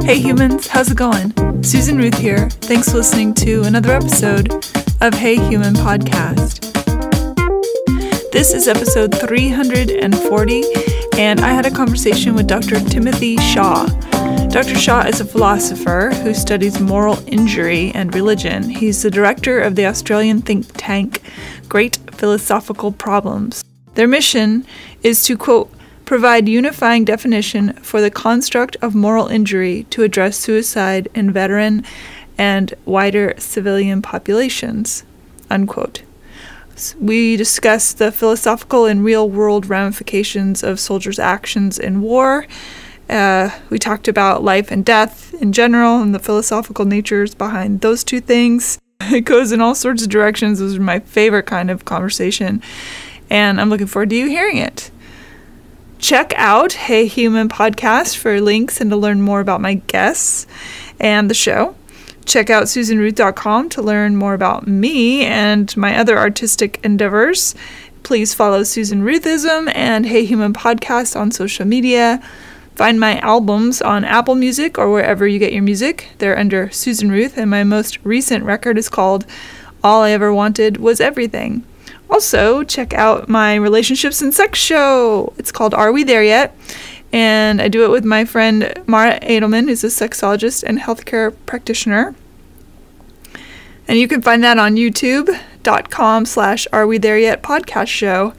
Hey humans, how's it going? Susan Ruth here. Thanks for listening to another episode of Hey Human Podcast. This is episode 340, and I had a conversation with Dr. Timothy Shaw. Dr. Shaw is a philosopher who studies moral injury and religion. He's the director of the Australian think tank Great Philosophical Problems. Their mission is to, quote, provide unifying definition for the construct of moral injury to address suicide in veteran and wider civilian populations, unquote. We discuss the philosophical and real-world ramifications of soldiers' actions in war. We talked about life and death in general and the philosophical natures behind those two things. It goes in all sorts of directions. Those are my favorite kind of conversation, and I'm looking forward to you hearing it. Check out Hey Human Podcast for links and to learn more about my guests and the show. Check out susanruth.com to learn more about me and my other artistic endeavors. Please follow Susan Ruthism and Hey Human Podcast on social media. Find my albums on Apple Music or wherever you get your music. They're under Susan Ruth, and my most recent record is called All I Ever Wanted Was Everything. Also, check out my relationships and sex show. It's called Are We There Yet? And I do it with my friend Mara Edelman, who's a sexologist and healthcare practitioner. And you can find that on youtube.com/Are We There Yet podcast show.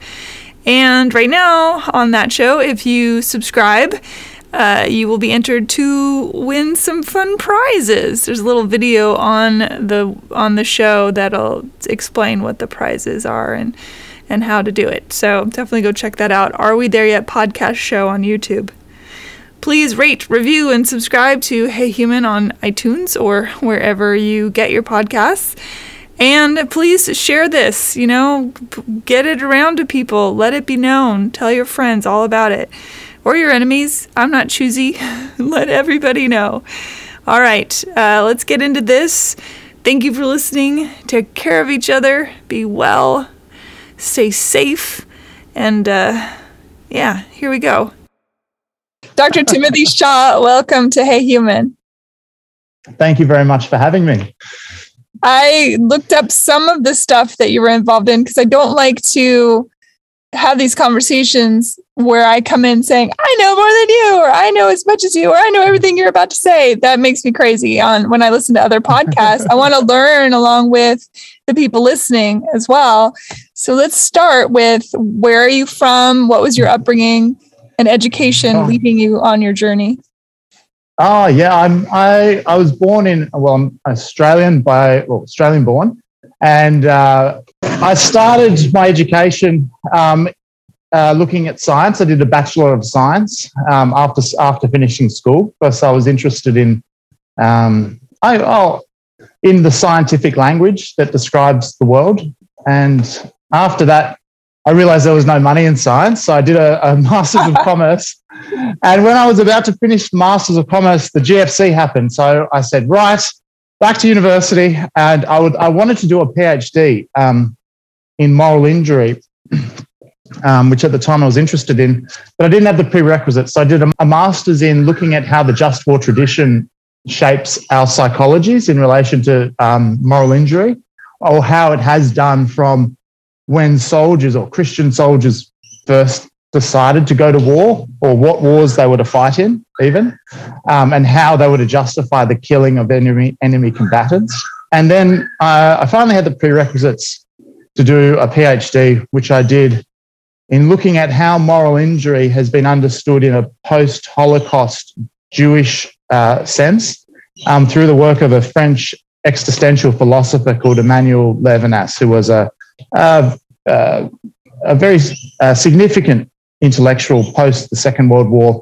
And right now on that show, if you subscribe, you will be entered to win some fun prizes. There's a little video on the show that'll explain what the prizes are and how to do it. So definitely go check that out. Are We There Yet podcast show on YouTube. Please rate, review, and subscribe to Hey Human on iTunes or wherever you get your podcasts. And please share this, get it around to people. Let it be known. Tell your friends all about it. Or your enemies. I'm not choosy. Let everybody know. All right, let's get into this. Thank you for listening. Take care of each other. Be well. Stay safe. And here we go. Dr. Timothy Shaw, welcome to Hey Human. Thank you very much for having me. I looked up some of the stuff that you were involved in because I don't like to have these conversations where I come in saying, I know more than you, or I know as much as you, or I know everything you're about to say. That makes me crazy when I listen to other podcasts. I want to learn along with the people listening as well. So let's start with, where are you from? What was your upbringing and education leading you on your journey? Oh, yeah. I was born I'm Australian Australian born. And I started my education looking at science. I did a Bachelor of Science after finishing school, because I was interested in the scientific language that describes the world. And after that, I realized there was no money in science, so I did a Master's of Commerce. And when I was about to finish Masters of Commerce, the GFC happened. So I said, right, back to university. And I wanted to do a PhD in moral injury, which at the time I was interested in, but I didn't have the prerequisites. So I did a Master's in looking at how the just war tradition shapes our psychologies in relation to moral injury, or how it has done from when soldiers or Christian soldiers first decided to go to war, or what wars they were to fight in even, and how they were to justify the killing of enemy combatants. And then I finally had the prerequisites to do a PhD, which I did in looking at how moral injury has been understood in a post-Holocaust Jewish sense through the work of a French existential philosopher called Emmanuel Levinas, who was a very significant intellectual post the Second World War,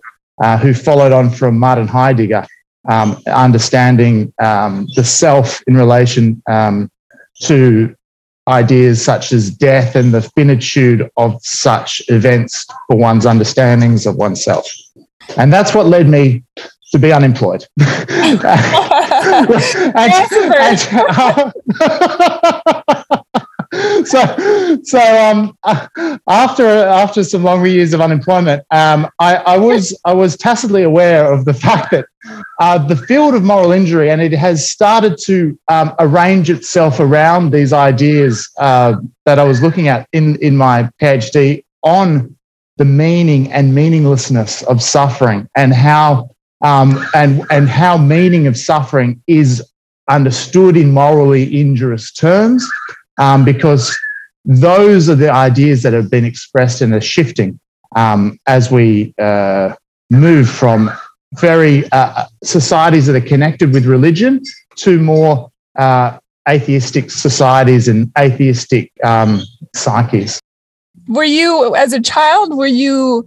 who followed on from Martin Heidegger, understanding the self in relation to ideas such as death and the finitude of such events for one's understandings of oneself. And that's what led me to be unemployed. After some longer years of unemployment, I was tacitly aware of the fact that the field of moral injury, and it has started to arrange itself around these ideas that I was looking at in my PhD on the meaning and meaninglessness of suffering, and how how meaning of suffering is understood in morally injurious terms, because those are the ideas that have been expressed and are shifting as we move from very societies that are connected with religion to more atheistic societies and atheistic psyches. Were you, as a child, more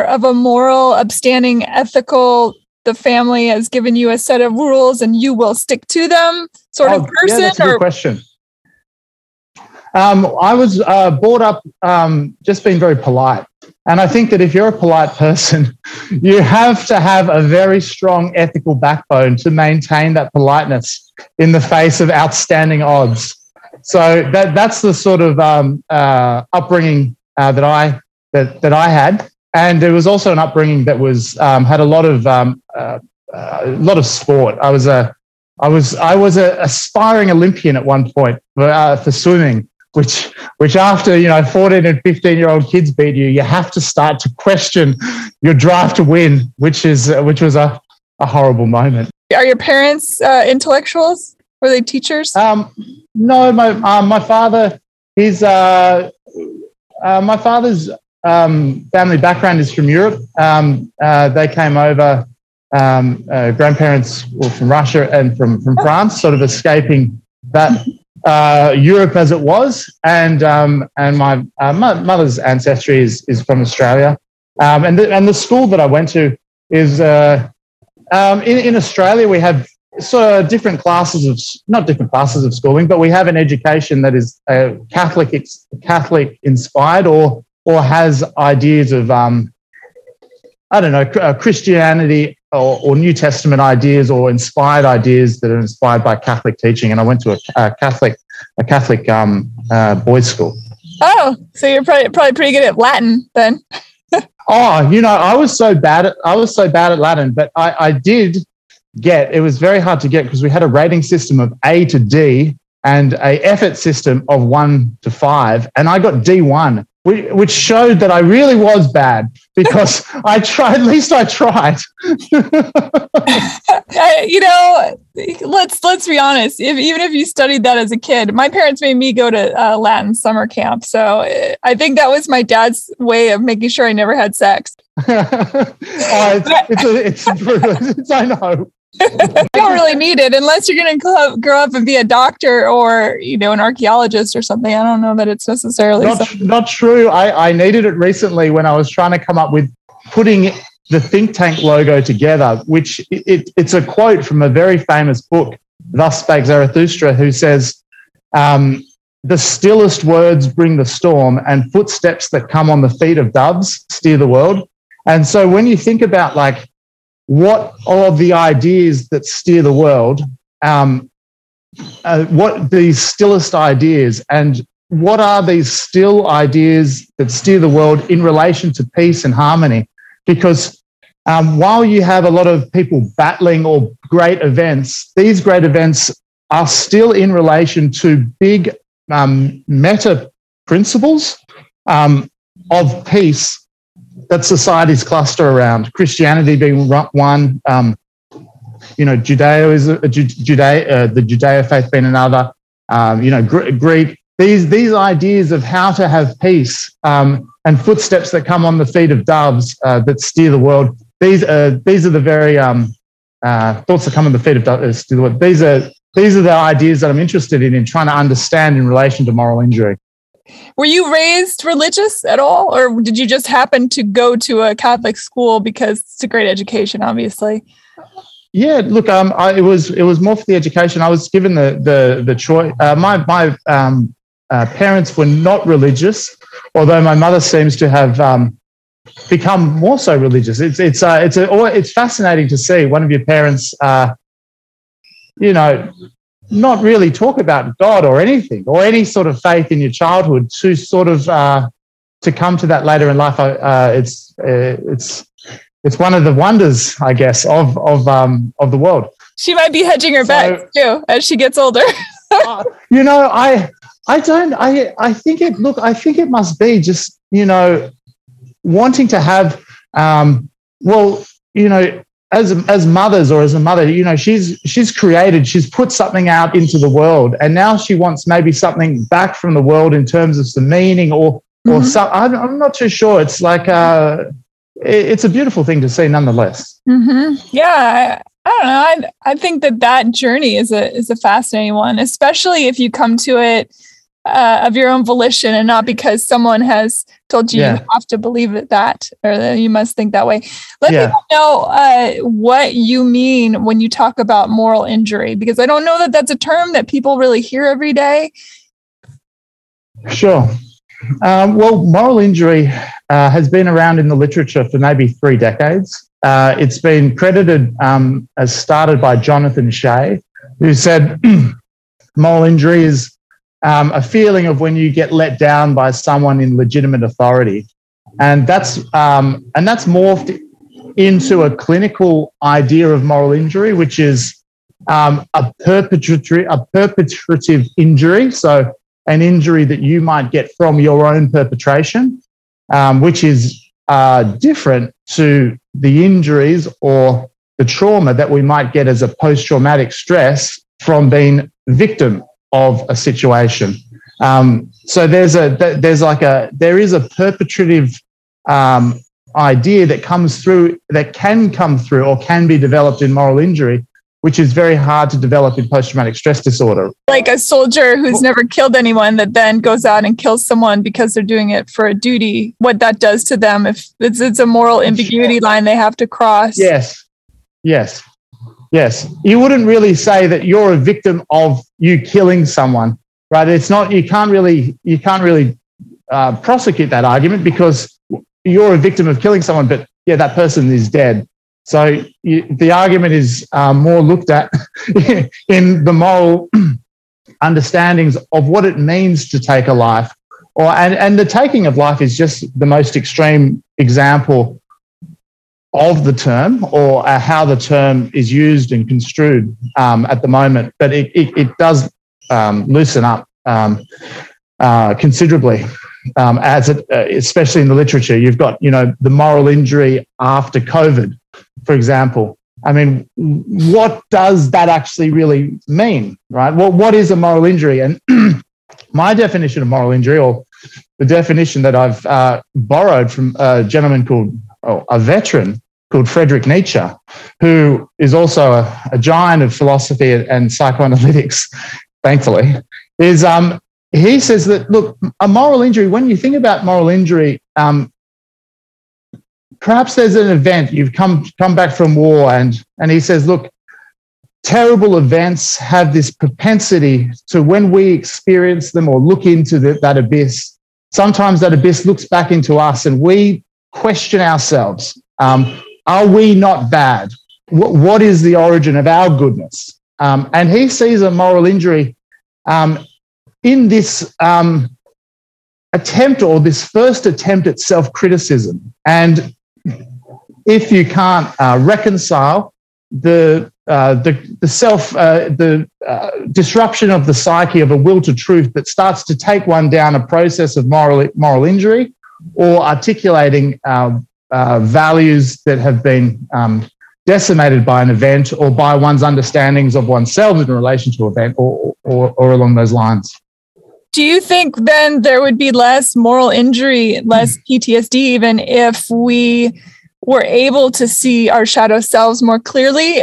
of a moral, upstanding, ethical, the family has given you a set of rules and you will stick to them sort of person? Yeah, that's a good question. I was brought up just being very polite. And I think that if you're a polite person, you have to have a very strong ethical backbone to maintain that politeness in the face of outstanding odds. So that's the sort of upbringing that I had. And there was also an upbringing that was had a lot of sport. I was a aspiring Olympian at one point for swimming, which after 14 and 15-year-old kids beat you, you have to start to question your drive to win, which was a horrible moment. Are your parents intellectuals? Were they teachers? No, my father. My father's family background is from Europe. They came over. Grandparents were from Russia and from France, sort of escaping that Europe as it was. And my mother's ancestry is from Australia. And the school that I went to is in Australia. We have sort of not different classes of schooling, but we have an education that is Catholic inspired or has ideas of Christianity or New Testament ideas or inspired ideas that are inspired by Catholic teaching. And I went to a Catholic boys' school. Oh, so you're probably pretty good at Latin then. I was so bad at Latin, but I did get. It was very hard to get because we had a rating system of A to D and a effort system of 1 to 5, and I got D1. Which showed that I really was bad because I tried. At least I tried. Let's be honest. Even if you studied that as a kid, my parents made me go to Latin summer camp. So I think that was my dad's way of making sure I never had sex. It's I know. You don't really need it unless you're going to grow up and be a doctor or, an archaeologist or something. I don't know that it's necessarily not true. I needed it recently when I was trying to come up with putting the think tank logo together, which it's a quote from a very famous book, Thus Spake Zarathustra, who says, the stillest words bring the storm and footsteps that come on the feet of doves steer the world. And so when you think about what are the ideas that steer the world, what these stillest ideas, and what are these still ideas that steer the world in relation to peace and harmony? Because while you have a lot of people battling or great events, these great events are still in relation to big meta principles of peace that societies cluster around. Christianity being one, Judaism, the Judeo faith being another, Greek. These ideas of how to have peace and footsteps that come on the feet of doves that steer the world. These are the very thoughts that come on the feet of doves steer the world. These are the ideas that I'm interested in trying to understand in relation to moral injury. Were you raised religious at all, or did you just happen to go to a Catholic school because it's a great education, obviously? Yeah, look, it was more for the education. I was given the choice. My parents were not religious, although my mother seems to have become more so religious. It's fascinating to see one of your parents, not really talk about God or anything or any sort of faith in your childhood to sort of to come to that later in life. It's one of the wonders, I guess, of the world. She might be hedging her bets too as she gets older. I think it must be just, wanting to have, as mothers or as a mother, she's created, she's put something out into the world, and now she wants maybe something back from the world in terms of some meaning or some, I'm not too sure. It's like, it's a beautiful thing to see nonetheless. Mm-hmm. Yeah. I don't know. I think that journey is a fascinating one, especially if you come to it of your own volition and not because someone has told you you have to believe that or that you must think that way. Let people know what you mean when you talk about moral injury, because I don't know that that's a term that people really hear every day. Sure. Well, moral injury has been around in the literature for maybe 3 decades. It's been credited as started by Jonathan Shea, who said moral injury is a feeling of when you get let down by someone in legitimate authority, and that's morphed into a clinical idea of moral injury, which is a perpetrative injury. So an injury that you might get from your own perpetration, which is different to the injuries or the trauma that we might get as a post-traumatic stress from being victim of a situation. So there is a perpetrative idea that can come through or can be developed in moral injury, which is very hard to develop in post-traumatic stress disorder. Like a soldier who's never killed anyone that then goes out and kills someone because they're doing it for a duty, what that does to them, if it's a moral ambiguity line they have to cross. Yes. You wouldn't really say that you're a victim of you killing someone, right? It's not, you can't really prosecute that argument because you're a victim of killing someone, but that person is dead. So the argument is more looked at in the moral understandings of what it means to take a life, and the taking of life is just the most extreme example of the term or how the term is used and construed at the moment. But it does loosen up considerably, especially in the literature. You've got the moral injury after COVID, for example. I mean, what does that actually really mean, right? Well, what is a moral injury? And my definition of moral injury, or the definition that I've borrowed from a gentleman a veteran called Friedrich Nietzsche, who is also a giant of philosophy and psychoanalytics, thankfully, is he says that, look, a moral injury, when you think about moral injury, perhaps there's an event, you've come back from war, and he says, look, terrible events have this propensity to, when we experience them or look into that abyss, sometimes that abyss looks back into us and we question ourselves. Are we not bad? What is the origin of our goodness? And he sees a moral injury in this attempt, or this first attempt at self-criticism. And if you can't reconcile the disruption of the psyche of a will to truth that starts to take one down a process of moral injury, or articulating values that have been decimated by an event or by one's understandings of oneself in relation to an event, or along those lines. Do you think then there would be less moral injury, less PTSD, even if we were able to see our shadow selves more clearly?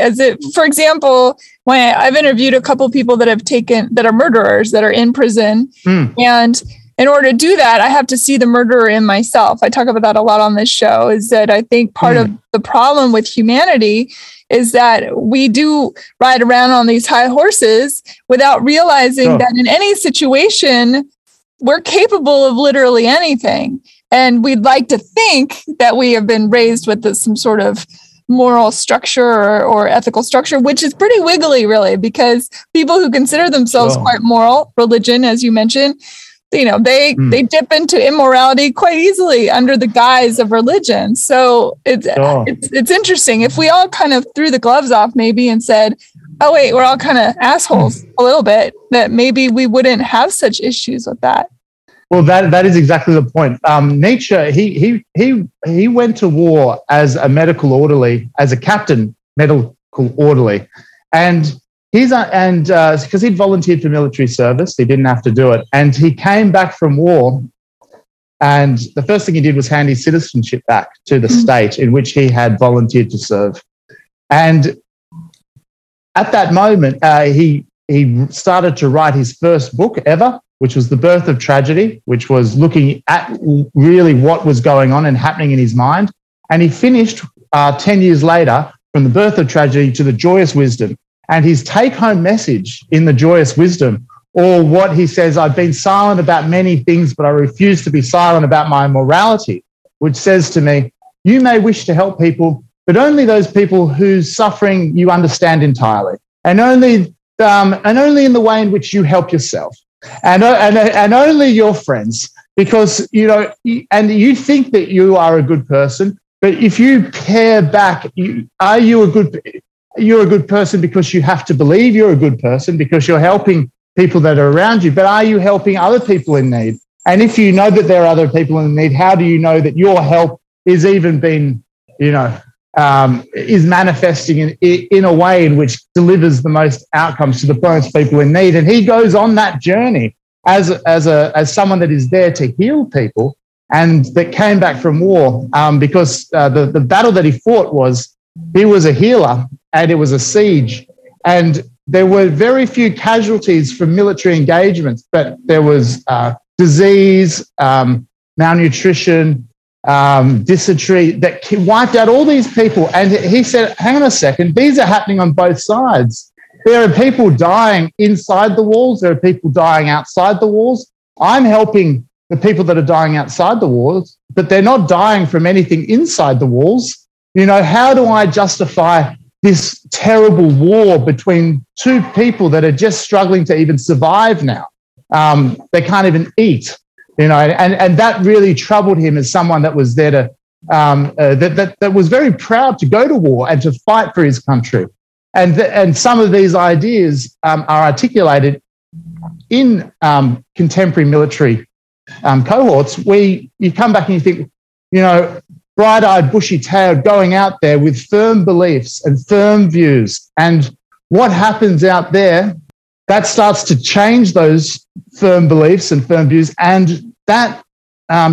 For example, when I've interviewed a couple of people that are murderers that are in prison, and in order to do that, I have to see the murderer in myself. I talk about that a lot on this show, is that I think part of the problem with humanity is that we do ride around on these high horses without realizing that in any situation, we're capable of literally anything. And we'd like to think that we have been raised with some sort of moral structure or ethical structure, which is pretty wiggly, really, because people who consider themselves quite moral, religion, as you mentioned, they dip into immorality quite easily under the guise of religion. So it's interesting. If we all kind of threw the gloves off maybe and said, oh, wait, we're all kind of assholes a little bit, that maybe we wouldn't have such issues with that. Well, that is exactly the point. Nietzsche, he went to war as a medical orderly, as a captain medical orderly, and because he'd volunteered for military service, he didn't have to do it, and he came back from war, and the first thing he did was hand his citizenship back to the state in which he had volunteered to serve, and at that moment, he started to write his first book ever, which was The Birth of Tragedy, which was looking at really what was going on and happening in his mind. And he finished 10 years later, From the Birth of Tragedy to The Joyous Wisdom. And his take-home message in The Joyous Wisdom, or what he says, I've been silent about many things, but I refuse to be silent about my morality, which says to me, you may wish to help people, but only those people whose suffering you understand entirely, and only in the way in which you help yourself. And only your friends, because, and you think that you are a good person, but if you pare back, you're a good person because you have to believe you're a good person because you're helping people that are around you, but are you helping other people in need? And if you know that there are other people in need, how do you know that your help is even being, is manifesting in a way in which delivers the most outcomes to the most people in need? And he goes on that journey as someone that is there to heal people and that came back from war because the battle that he fought he was a healer and it was a siege, and there were very few casualties from military engagements, but there was disease, malnutrition, dysentery that wiped out all these people. And he said, hang on a second, these are happening on both sides. There are people dying inside the walls. There are people dying outside the walls. I'm helping the people that are dying outside the walls, but they're not dying from anything inside the walls. How do I justify this terrible war between two people that are just struggling to even survive now? They can't even eat. And that really troubled him as someone that was there to that was very proud to go to war and to fight for his country. And some of these ideas are articulated in contemporary military cohorts, where you come back and you think, bright-eyed, bushy-tailed, going out there with firm beliefs and firm views, and what happens out there, that starts to change those firm beliefs and firm views, and that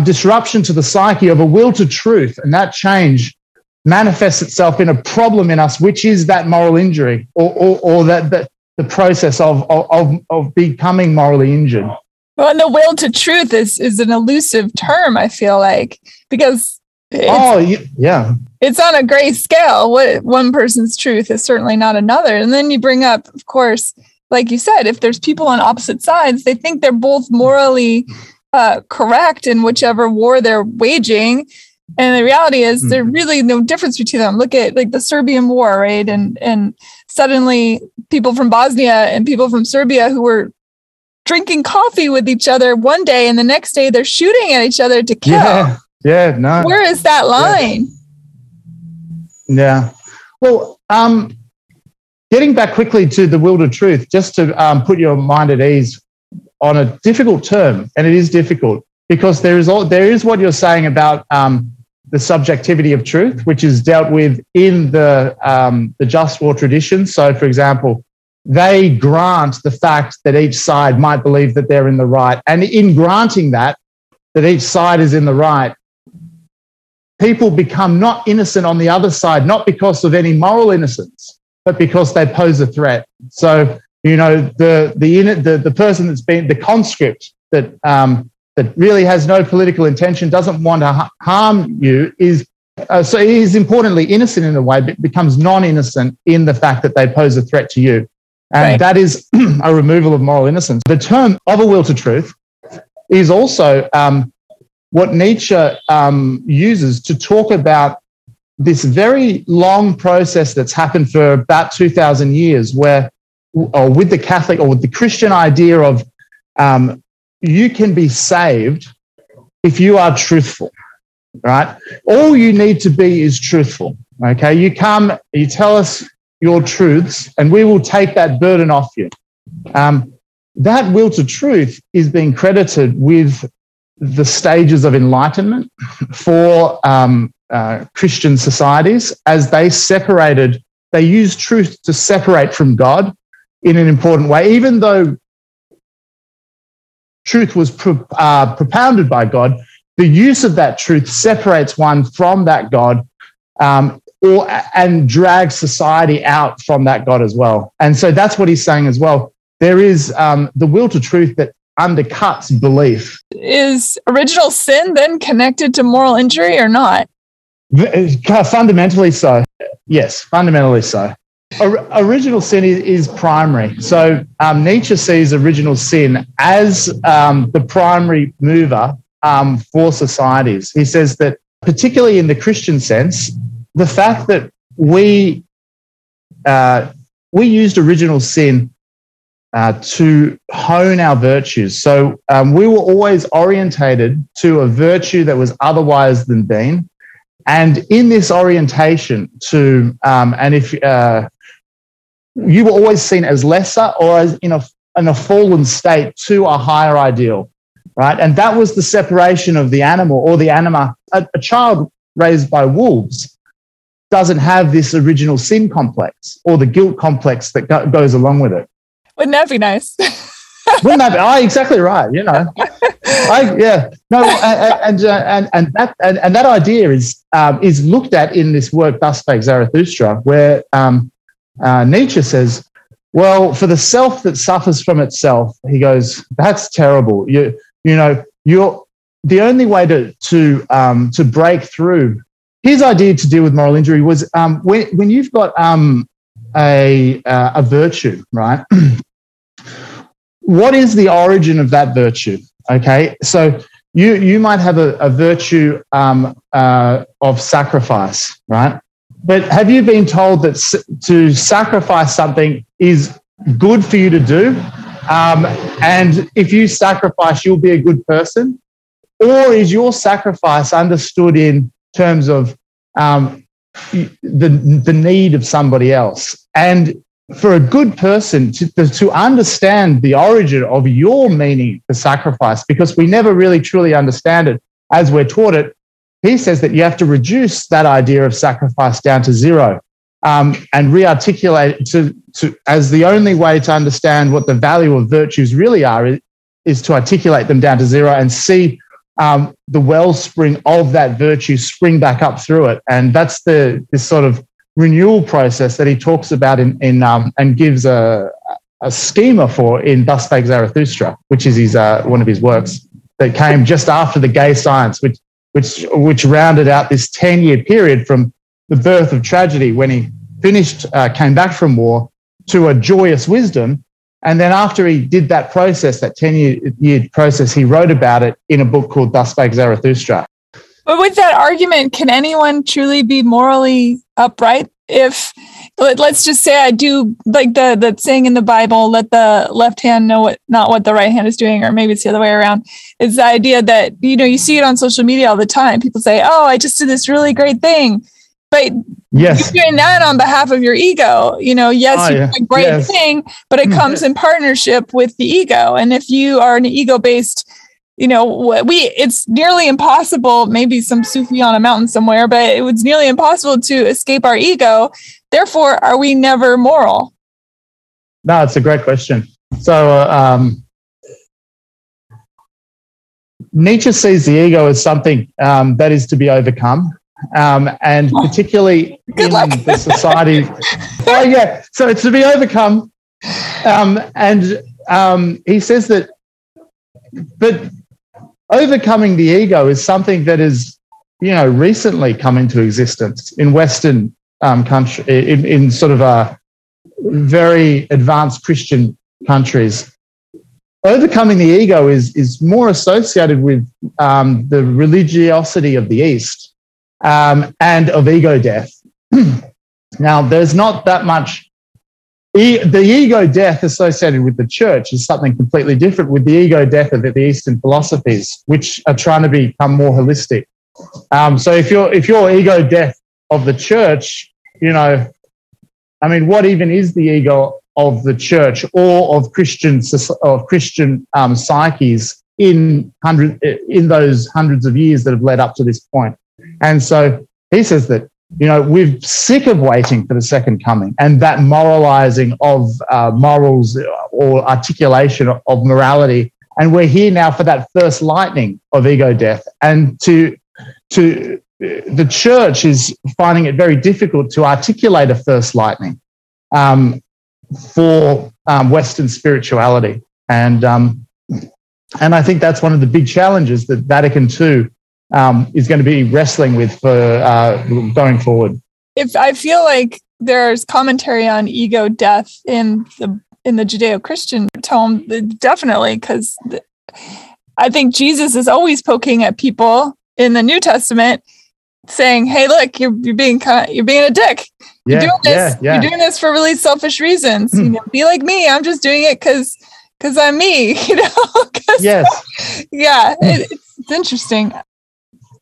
disruption to the psyche of a will to truth, and that change manifests itself in a problem in us, which is that moral injury or that the process of becoming morally injured. Well, and the will to truth is an elusive term, I feel like, because it's on a gray scale. What one person's truth is certainly not another. And then you bring up, of course, like you said, if there's people on opposite sides, they think they're both morally correct in whichever war they're waging. And the reality is there's really no difference between them. Look at like the Serbian war, right? And suddenly people from Bosnia and people from Serbia who were drinking coffee with each other one day, and the next day they're shooting at each other to kill. Yeah, no. Where is that line? Yeah. Well, getting back quickly to the will to truth, just to put your mind at ease on a difficult term, and it is difficult because there is what you're saying about the subjectivity of truth, which is dealt with in the just war tradition. So, for example, they grant the fact that each side might believe that they're in the right, and in granting that each side is in the right, people become not innocent on the other side, not because of any moral innocence, but because they pose a threat. So, the person that's been the conscript that really has no political intention, doesn't want to harm you, is importantly innocent in a way, but becomes non-innocent in the fact that they pose a threat to you. And right. That is a removal of moral innocence. The term of a will to truth is also what Nietzsche uses to talk about this very long process that's happened for about 2,000 years where, or with the Catholic or with the Christian idea of you can be saved if you are truthful, right? All you need to be is truthful, okay? You come, you tell us your truths, and we will take that burden off you. That will to truth is being credited with the stages of enlightenment for Christian societies as they used truth to separate from God in an important way, even though truth was propounded by God. The use of that truth separates one from that God and drags society out from that God as well. And so that's what he's saying as well. There is the will to truth that undercuts belief. Is original sin then connected to moral injury or not? Fundamentally so. Yes, fundamentally so. Original sin is primary. So Nietzsche sees original sin as the primary mover for societies. He says that, particularly in the Christian sense, the fact that we used original sin to hone our virtues. So we were always orientated to a virtue that was otherwise than being. And in this orientation to, and if you were always seen as lesser or as in a fallen state to a higher ideal, right? And that was the separation of the animal or the anima. A child raised by wolves doesn't have this original sin complex or the guilt complex that goes along with it. Wouldn't that be nice? Wouldn't that be? Oh, exactly right. You know, and that idea is looked at in this work, Thus Spake Zarathustra, where Nietzsche says, well, for the self that suffers from itself, he goes, that's terrible. You're the only way to break through. His idea to deal with moral injury was when you've got a virtue, right? What is the origin of that virtue? Okay, so you might have a virtue of sacrifice, right? But have you been told that to sacrifice something is good for you to do? And if you sacrifice, you'll be a good person? Or is your sacrifice understood in terms of the need of somebody else? And for a good person to understand the origin of your meaning for sacrifice, because we never really truly understand it as we're taught it, he says that you have to reduce that idea of sacrifice down to zero and re-articulate to as the only way to understand what the value of virtues really are is to articulate them down to zero and see the wellspring of that virtue spring back up through it. And that's this sort of renewal process that he talks about and gives a schema for in Thus Spake Zarathustra, which is one of his works that came just after the gay science, which rounded out this 10-year period from the birth of tragedy when he came back from war to a joyous wisdom. And then after he did that process, that 10-year process, he wrote about it in a book called Thus Spake Zarathustra. But with that argument, can anyone truly be morally upright if, let's just say I do, like the saying in the Bible, let the left hand know not what the right hand is doing, or maybe it's the other way around. It's the idea that, you see it on social media all the time. People say, oh, I just did this really great thing. But yes, you're doing that on behalf of your ego. Yes, you're doing a great thing, but it comes in partnership with the ego. And if you are an ego-based, it's nearly impossible, maybe some Sufi on a mountain somewhere, but it was nearly impossible to escape our ego. Therefore, are we never moral? No, it's a great question. So Nietzsche sees the ego as something that is to be overcome. And particularly in the society. Oh, yeah. So it's to be overcome. And he says that, but overcoming the ego is something that is, recently come into existence in Western country, in sort of very advanced Christian countries. Overcoming the ego is more associated with the religiosity of the East. and of ego death. Now, there's not that much. The ego death associated with the church is something completely different with the ego death of the Eastern philosophies, which are trying to become more holistic. So if your ego death of the church, what even is the ego of the church or of Christian psyches in those hundreds of years that have led up to this point? And so he says that, we're sick of waiting for the second coming and that moralizing of morals or articulation of morality. And we're here now for that first lightning of ego death. And the church is finding it very difficult to articulate a first lightning for Western spirituality. And I think that's one of the big challenges that Vatican II is going to be wrestling with for going forward. If I feel like there's commentary on ego death in the Judeo-Christian tome, definitely, because I think Jesus is always poking at people in the New Testament, saying, "Hey, look, you're being a dick. You're doing this. You're doing this for really selfish reasons. Be like me. I'm just doing it because I'm me. Yes. Yeah, it's interesting."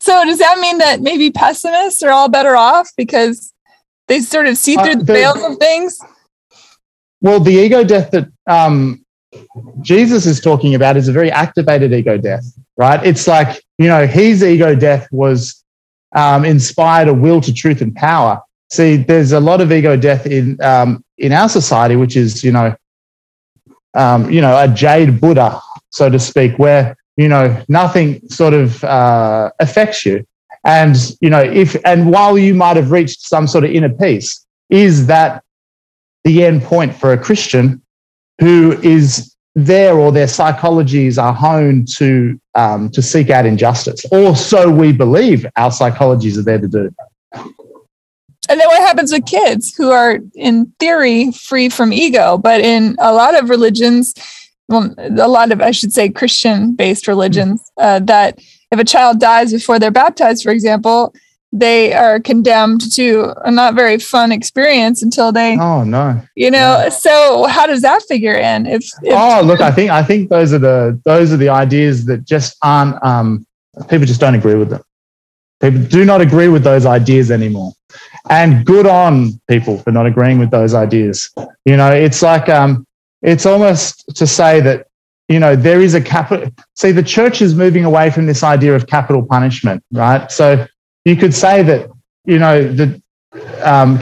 So does that mean that maybe pessimists are all better off because they sort of see through the veils of things? Well, the ego death that Jesus is talking about is a very activated ego death, right? It's like, his ego death was inspired a will to truth and power. See, there's a lot of ego death in our society, which is, a jade Buddha, so to speak, where nothing sort of affects you. And, while you might have reached some sort of inner peace, is that the end point for a Christian who is there, or their psychologies are honed to seek out injustice, or so we believe our psychologies are there to do. And then what happens with kids who are, in theory, free from ego, but in a lot of religions, I should say Christian-based religions, that if a child dies before they're baptized, for example, they are condemned to a not very fun experience until they. Oh no! So how does that figure in? Look, I think those are the ideas that just aren't. People just don't agree with them. People do not agree with those ideas anymore, and good on people for not agreeing with those ideas. It's like it's almost to say that, there is a capital. See, the church is moving away from this idea of capital punishment, right? So you could say that, the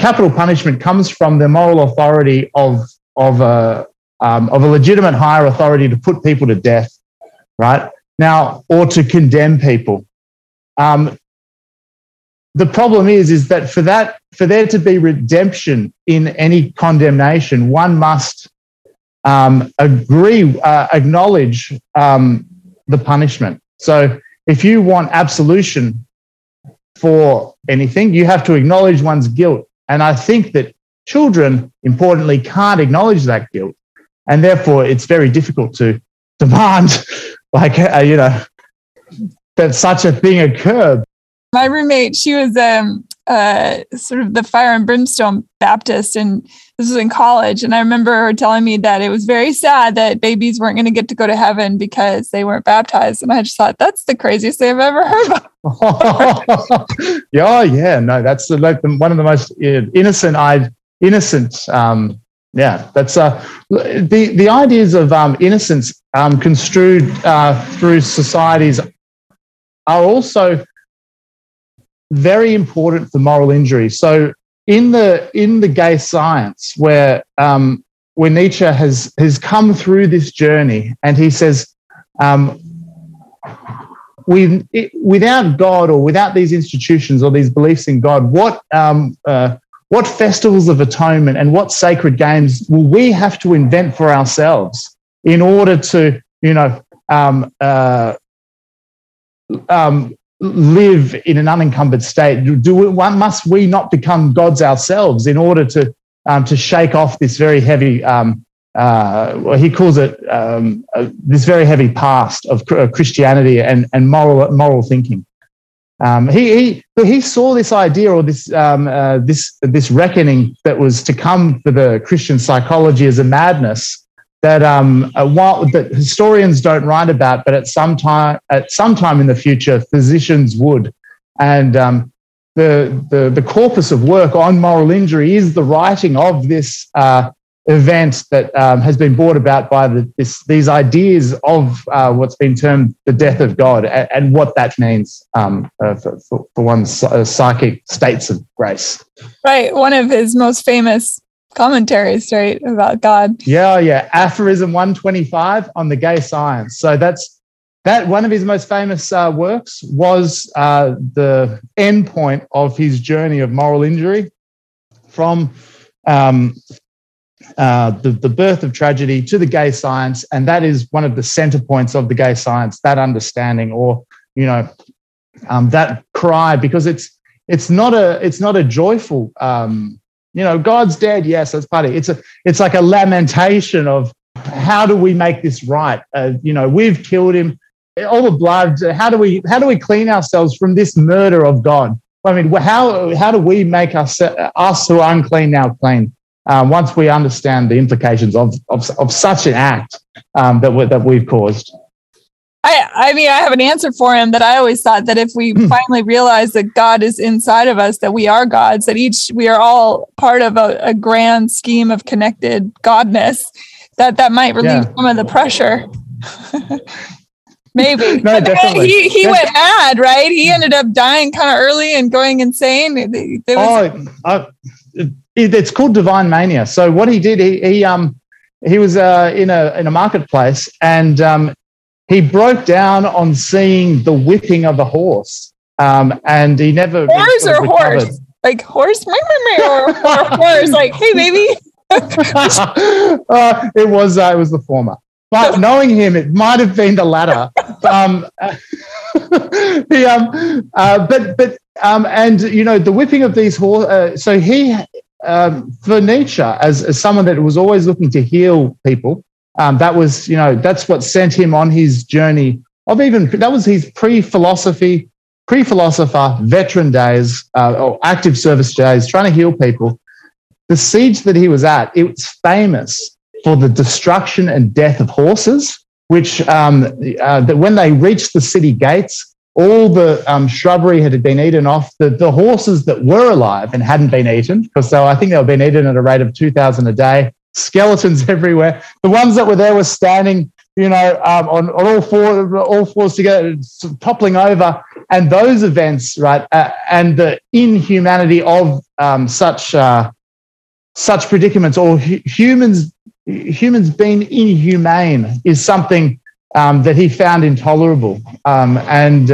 capital punishment comes from the moral authority of a legitimate higher authority to put people to death, right? Now, or to condemn people. The problem is that for there to be redemption in any condemnation, one must acknowledge the punishment. So if you want absolution for anything, you have to acknowledge one's guilt. And I think that children, importantly, can't acknowledge that guilt. And therefore, it's very difficult to demand, that such a thing occur. My roommate, she was sort of the fire and brimstone Baptist, and this was in college. And I remember her telling me that it was very sad that babies weren't going to get to go to heaven because they weren't baptized. And I just thought, that's the craziest thing I've ever heard of. No, that's one of the most innocent. That's the ideas of innocence construed through societies are also very important for moral injury. So in the gay science, where Nietzsche has come through this journey, and he says, without God, or without these institutions or these beliefs in God, what festivals of atonement and what sacred games will we have to invent for ourselves in order to, live in an unencumbered state? Must we not become gods ourselves in order to shake off this very heavy, he calls it this very heavy past of Christianity and moral thinking? He saw this idea or this reckoning that was to come for the Christian psychology as a madness that that historians don't write about, but at some time in the future, physicians would. And the corpus of work on moral injury is the writing of this event that has been brought about by these ideas of what's been termed the death of God and what that means for one's psychic states of grace. Right. One of his most famous commentaries, right, about God. Yeah. Aphorism 125 on the gay science. So that one of his most famous works was the end point of his journey of moral injury from the birth of tragedy to the gay science, and that is one of the center points of the gay science, that understanding, or that cry, because it's not a joyful God's dead, yes, that's part of it. It's like a lamentation of how do we make this right? We've killed him, all the blood. How do we clean ourselves from this murder of God? I mean, how do we make us who are unclean now clean? Once we understand the implications of such an act that we've caused. I mean, I have an answer for him that I always thought that if we finally realize that God is inside of us, that we are gods, that we are all part of a grand scheme of connected godness, that might relieve some of the pressure. Maybe. No, definitely. He went mad, right? He ended up dying kind of early and going insane. It's called divine mania. So what he did, he was in a marketplace, and he broke down on seeing the whipping of a horse, and he never horse or recovered. Horse, like horse, or horse, like hey baby. It was the former. But knowing him, it might have been the latter. The whipping of these horses. So he, for Nietzsche, as someone that was always looking to heal people, that's what sent him on his journey that was his pre-philosopher, veteran days, or active service days, trying to heal people. The siege that he was at, it was famous for the destruction and death of horses, which that when they reached the city gates, all the shrubbery had been eaten off. The horses that were alive and hadn't been eaten, because I think they were being eaten at a rate of 2,000 a day, skeletons everywhere. The ones that were there were standing, on all fours together, toppling over. And those events, right, and the inhumanity of such predicaments, or humans being inhumane, is something that he found intolerable, and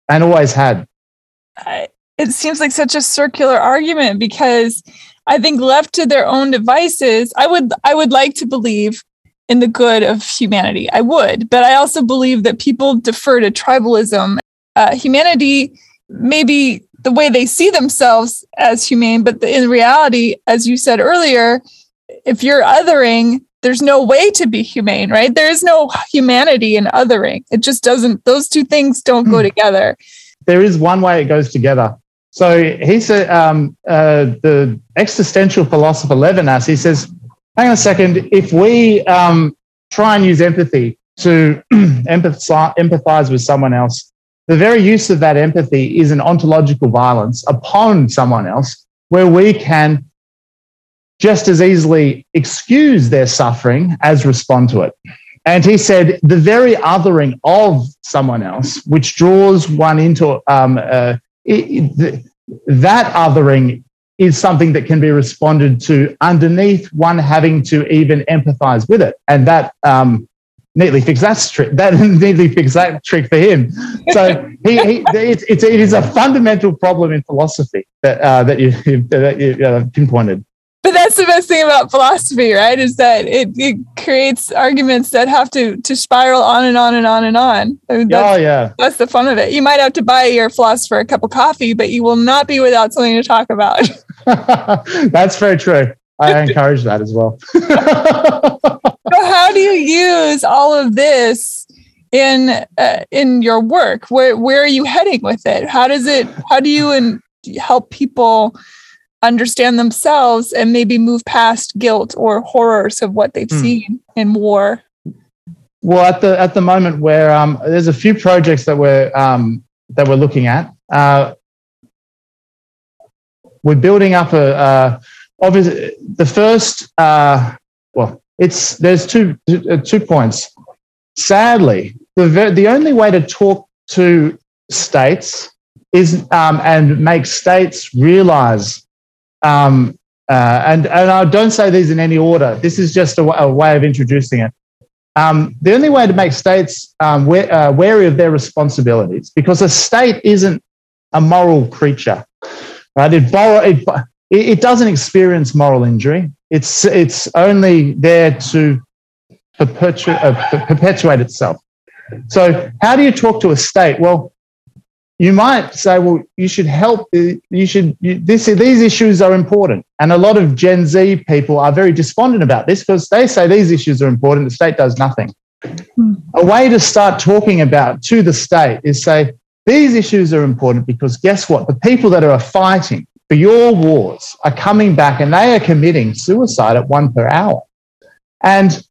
always had. It seems like such a circular argument, because I think left to their own devices, I would like to believe in the good of humanity. I would, but I also believe that people defer to tribalism. Humanity, maybe the way they see themselves as humane, but in reality, as you said earlier, if you're othering, there's no way to be humane, right? There is no humanity in othering. It just doesn't, those two things don't go together. There is one way it goes together. So he said, the existential philosopher Levinas, he says, hang on a second, if we try and use empathy to empathize with someone else, the very use of that empathy is an ontological violence upon someone else, where we can just as easily excuse their suffering as respond to it. And he said the very othering of someone else, which draws one into that othering, is something that can be responded to underneath one having to even empathize with it. And that neatly fixed that trick. That neatly fixed that trick for him. So it is a fundamental problem in philosophy that you pinpointed. But that's the best thing about philosophy, right? Is that it creates arguments that have to spiral on and on and on and on. I mean, that's the fun of it. You might have to buy your philosopher a cup of coffee, but you will not be without something to talk about. That's very true. I encourage that as well. So how do you use all of this in your work? Where are you heading with it? How do you help people understand themselves and maybe move past guilt or horrors of what they've seen in war? Well, at the moment, where there's a few projects that we're looking at. We're building up obviously the first. There's two points. Sadly, the only way to talk to states is and make states realize. And I don't say these in any order. This is just a way of introducing it. The only way to make states wary of their responsibilities, because a state isn't a moral creature, right? It doesn't experience moral injury. It's only there to perpetuate itself. So how do you talk to a state? Well, you might say, well, you should help. These issues are important. And a lot of Gen Z people are very despondent about this because they say these issues are important. The state does nothing. A way to start talking to the state is say, these issues are important because guess what? The people that are fighting for your wars are coming back and they are committing suicide at 1 per hour. And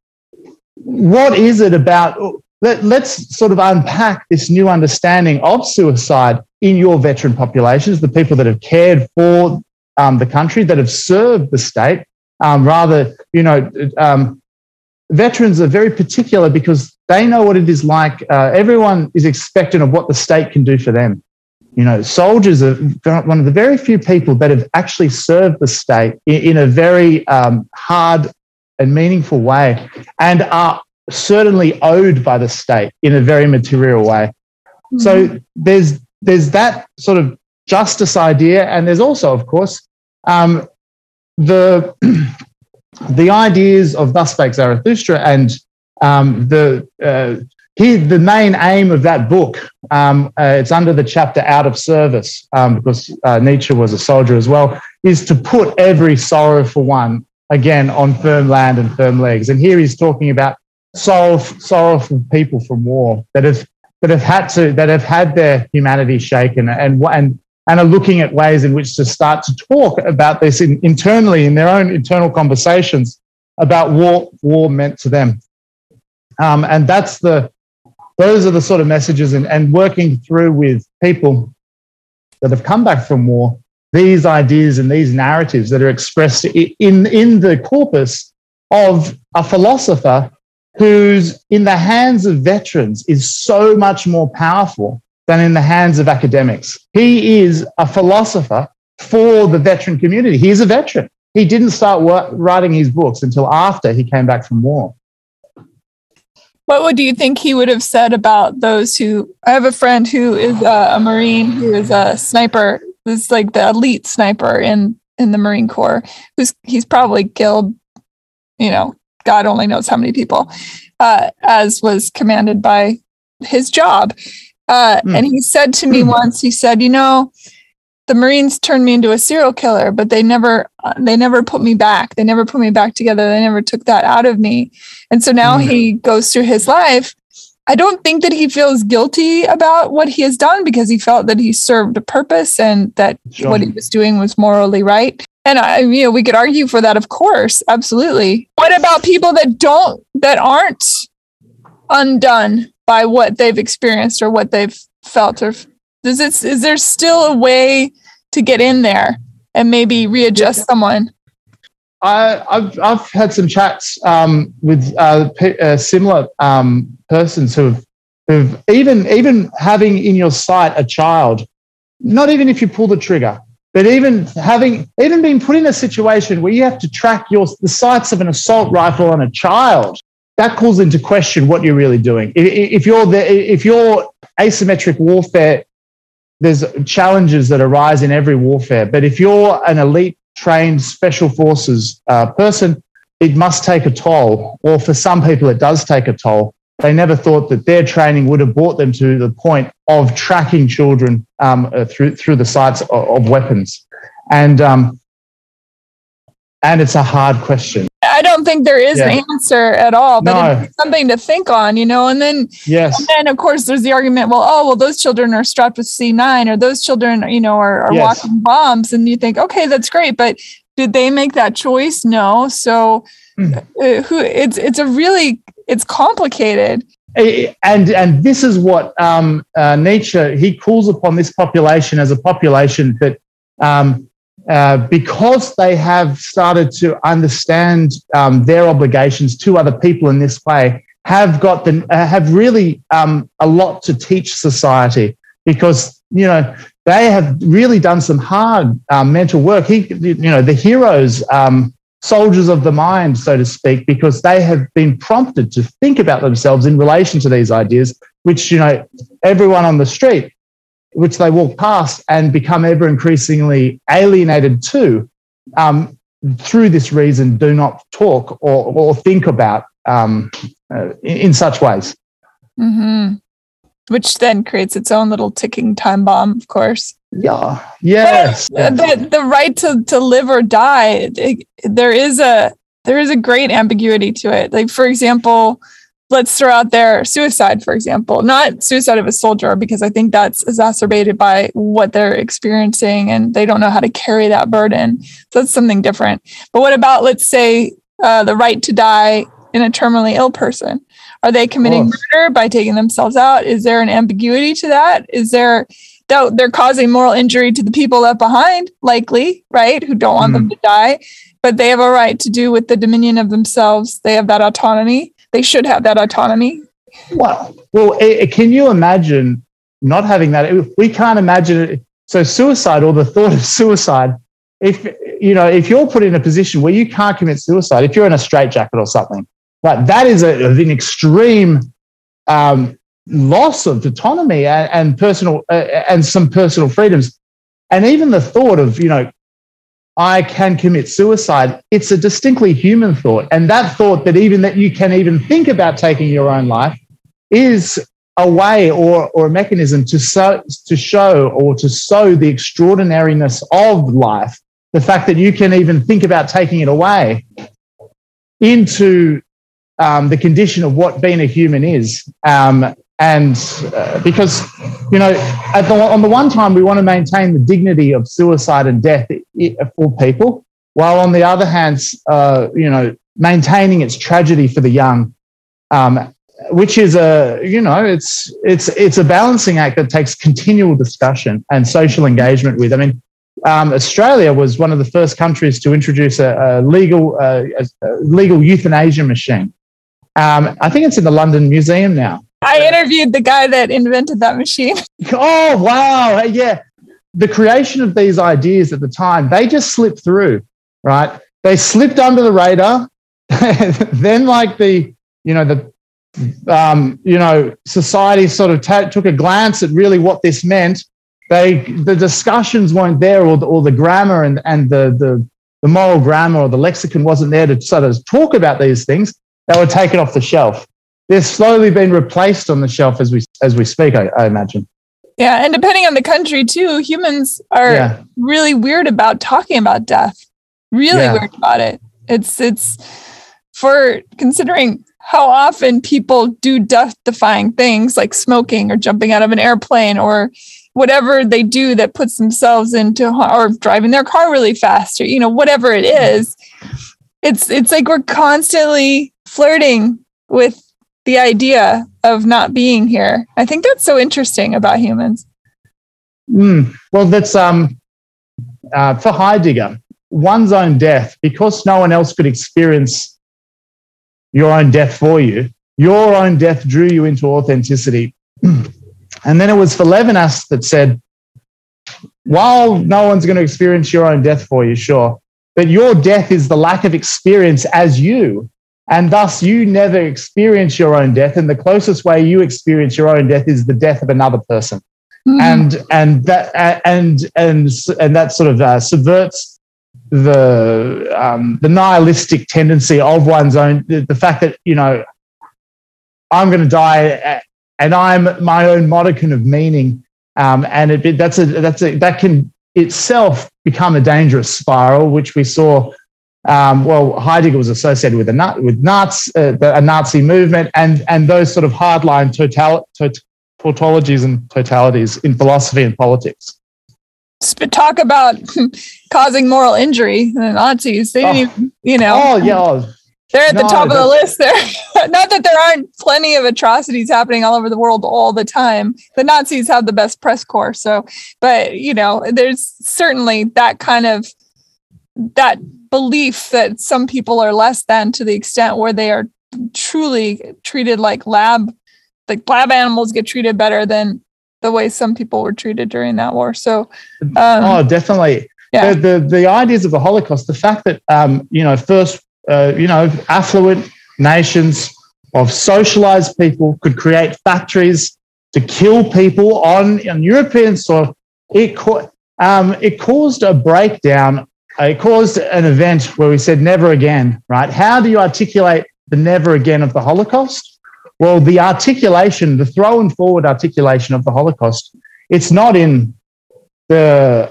what is it about? Let's sort of unpack this new understanding of suicide in your veteran populations, the people that have cared for the country, that have served the state. Veterans are very particular because they know what it is like. Everyone is expectant of what the state can do for them. Soldiers are one of the very few people that have actually served the state in a very hard and meaningful way, and are certainly owed by the state in a very material way. Mm-hmm. So there's that sort of justice idea, and there's also, of course, the ideas of Thus Spake Zarathustra, and the main aim of that book, it's under the chapter Out of Service, because Nietzsche was a soldier as well, is to put every sorrowful one again on firm land and firm legs. And here he's talking about sorrowful people from war that have had their humanity shaken and are looking at ways in which to start to talk about this internally in their own internal conversations about what war meant to them. And those are the sort of messages, and working through with people that have come back from war, these ideas and these narratives that are expressed in the corpus of a philosopher who's in the hands of veterans is so much more powerful than in the hands of academics. He is a philosopher for the veteran community. He is a veteran. He didn't start writing his books until after he came back from war. What do you think he would have said about those who... I have a friend who is a Marine, who is a sniper, who's like the elite sniper in the Marine Corps. He's probably killed, God only knows how many people, as was commanded by his job. And he said to me once, he said, the Marines turned me into a serial killer, but they never put me back. They never put me back together. They never took that out of me. And so now he goes through his life. I don't think that he feels guilty about what he has done, because he felt that he served a purpose and that what he was doing was morally right. And we could argue for that, of course, absolutely. What about people that aren't undone by what they've experienced or what they've felt? Or is there still a way to get in there and maybe readjust someone? I've had some chats with similar persons who've even having in your sight a child, not even if you pull the trigger, but even being put in a situation where you have to track the sights of an assault rifle on a child, that calls into question what you're really doing. If you're asymmetric warfare, there's challenges that arise in every warfare. But if you're an elite trained special forces person, it must take a toll. Or for some people, it does take a toll. They never thought that their training would have brought them to the point of tracking children through the sights of weapons. And And it's a hard question. I don't think there is an answer at all, but it's something to think on, and then, of course there's the argument, well, those children are strapped with C9, or those children, are walking bombs. And you think, okay, that's great. But did they make that choice? No. So it's complicated. And this is what Nietzsche, he calls upon this population as a population that because they have started to understand their obligations to other people in this way, have really a lot to teach society, because they have really done some hard mental work. The heroes, soldiers of the mind, so to speak, because they have been prompted to think about themselves in relation to these ideas, which everyone on the street, which they walk past and become ever increasingly alienated to, through this reason, do not talk or think about in such ways. Mm-hmm. Which then creates its own little ticking time bomb, of course. Yeah. Yes. The right to live or die, there is a great ambiguity to it. Like, for example, let's throw out there suicide, for example, not suicide of a soldier, because I think that's exacerbated by what they're experiencing and they don't know how to carry that burden. So that's something different. But what about, let's say, the right to die in a terminally ill person? Are they committing murder by taking themselves out? Is there an ambiguity to that? Is there that they're causing moral injury to the people left behind, likely, right, who don't want them to die, but they have a right to do with the dominion of themselves. They have that autonomy. They should have that autonomy. Well, can you imagine not having that? We can't imagine it. So suicide, or the thought of suicide, if you're put in a position where you can't commit suicide, if you're in a straitjacket or something, but that is an extreme loss of autonomy and personal and some personal freedoms. And even the thought of, I can commit suicide, it's a distinctly human thought. And that thought that you can even think about taking your own life is a way or a mechanism to show or to sow the extraordinariness of life, the fact that you can even think about taking it away, into the condition of what being a human is. Because, on the one time, we want to maintain the dignity of suicide and death for people, while on the other hand, maintaining its tragedy for the young, which is it's a balancing act that takes continual discussion and social engagement with. I mean, Australia was one of the first countries to introduce a legal euthanasia machine. I think it's in the London Museum now. I interviewed the guy that invented that machine. Oh, wow. Yeah. The creation of these ideas at the time, they just slipped through, right? They slipped under the radar. Then society sort of took a glance at really what this meant. The discussions weren't there, or the grammar and the moral grammar or the lexicon wasn't there to sort of talk about these things. They were taken off the shelf. They're slowly being replaced on the shelf as we speak, I imagine. Yeah, and depending on the country too, humans are really weird about talking about death. Really weird about it. It's for considering how often people do death-defying things like smoking or jumping out of an airplane or whatever they do that puts themselves into, or driving their car really fast, or whatever it is. It's like we're constantly flirting with the idea of not being here. I think that's so interesting about humans. Well, that's for Heidegger, one's own death, because no one else could experience your own death for you. Your own death drew you into authenticity. And then it was for Levinas that said, while no one's going to experience your own death for you, sure, but your death is the lack of experience as you. And thus you never experience your own death. And the closest way you experience your own death is the death of another person. Mm-hmm. And that sort of subverts the nihilistic tendency of one's own, the fact that, I'm going to die and I'm my own modicum of meaning. And that can itself become a dangerous spiral, which we saw Heidegger was associated with a Nazi movement, and those sort of hardline tautologies and totalities in philosophy and politics. Talk about causing moral injury. The Nazis, they didn't even, they're at the top of the list there. Not that there aren't plenty of atrocities happening all over the world all the time. The Nazis have the best press corps. So, but, there's certainly that kind of, that belief that some people are less than, to the extent where they are truly treated like lab animals get treated better than the way some people were treated during that war. So, definitely. Yeah. The ideas of the Holocaust, the fact that, affluent nations of socialized people could create factories to kill people on European soil, it caused a breakdown. It caused an event where we said never again, right? How do you articulate the never again of the Holocaust? Well, the throw and forward articulation of the Holocaust, it's not in the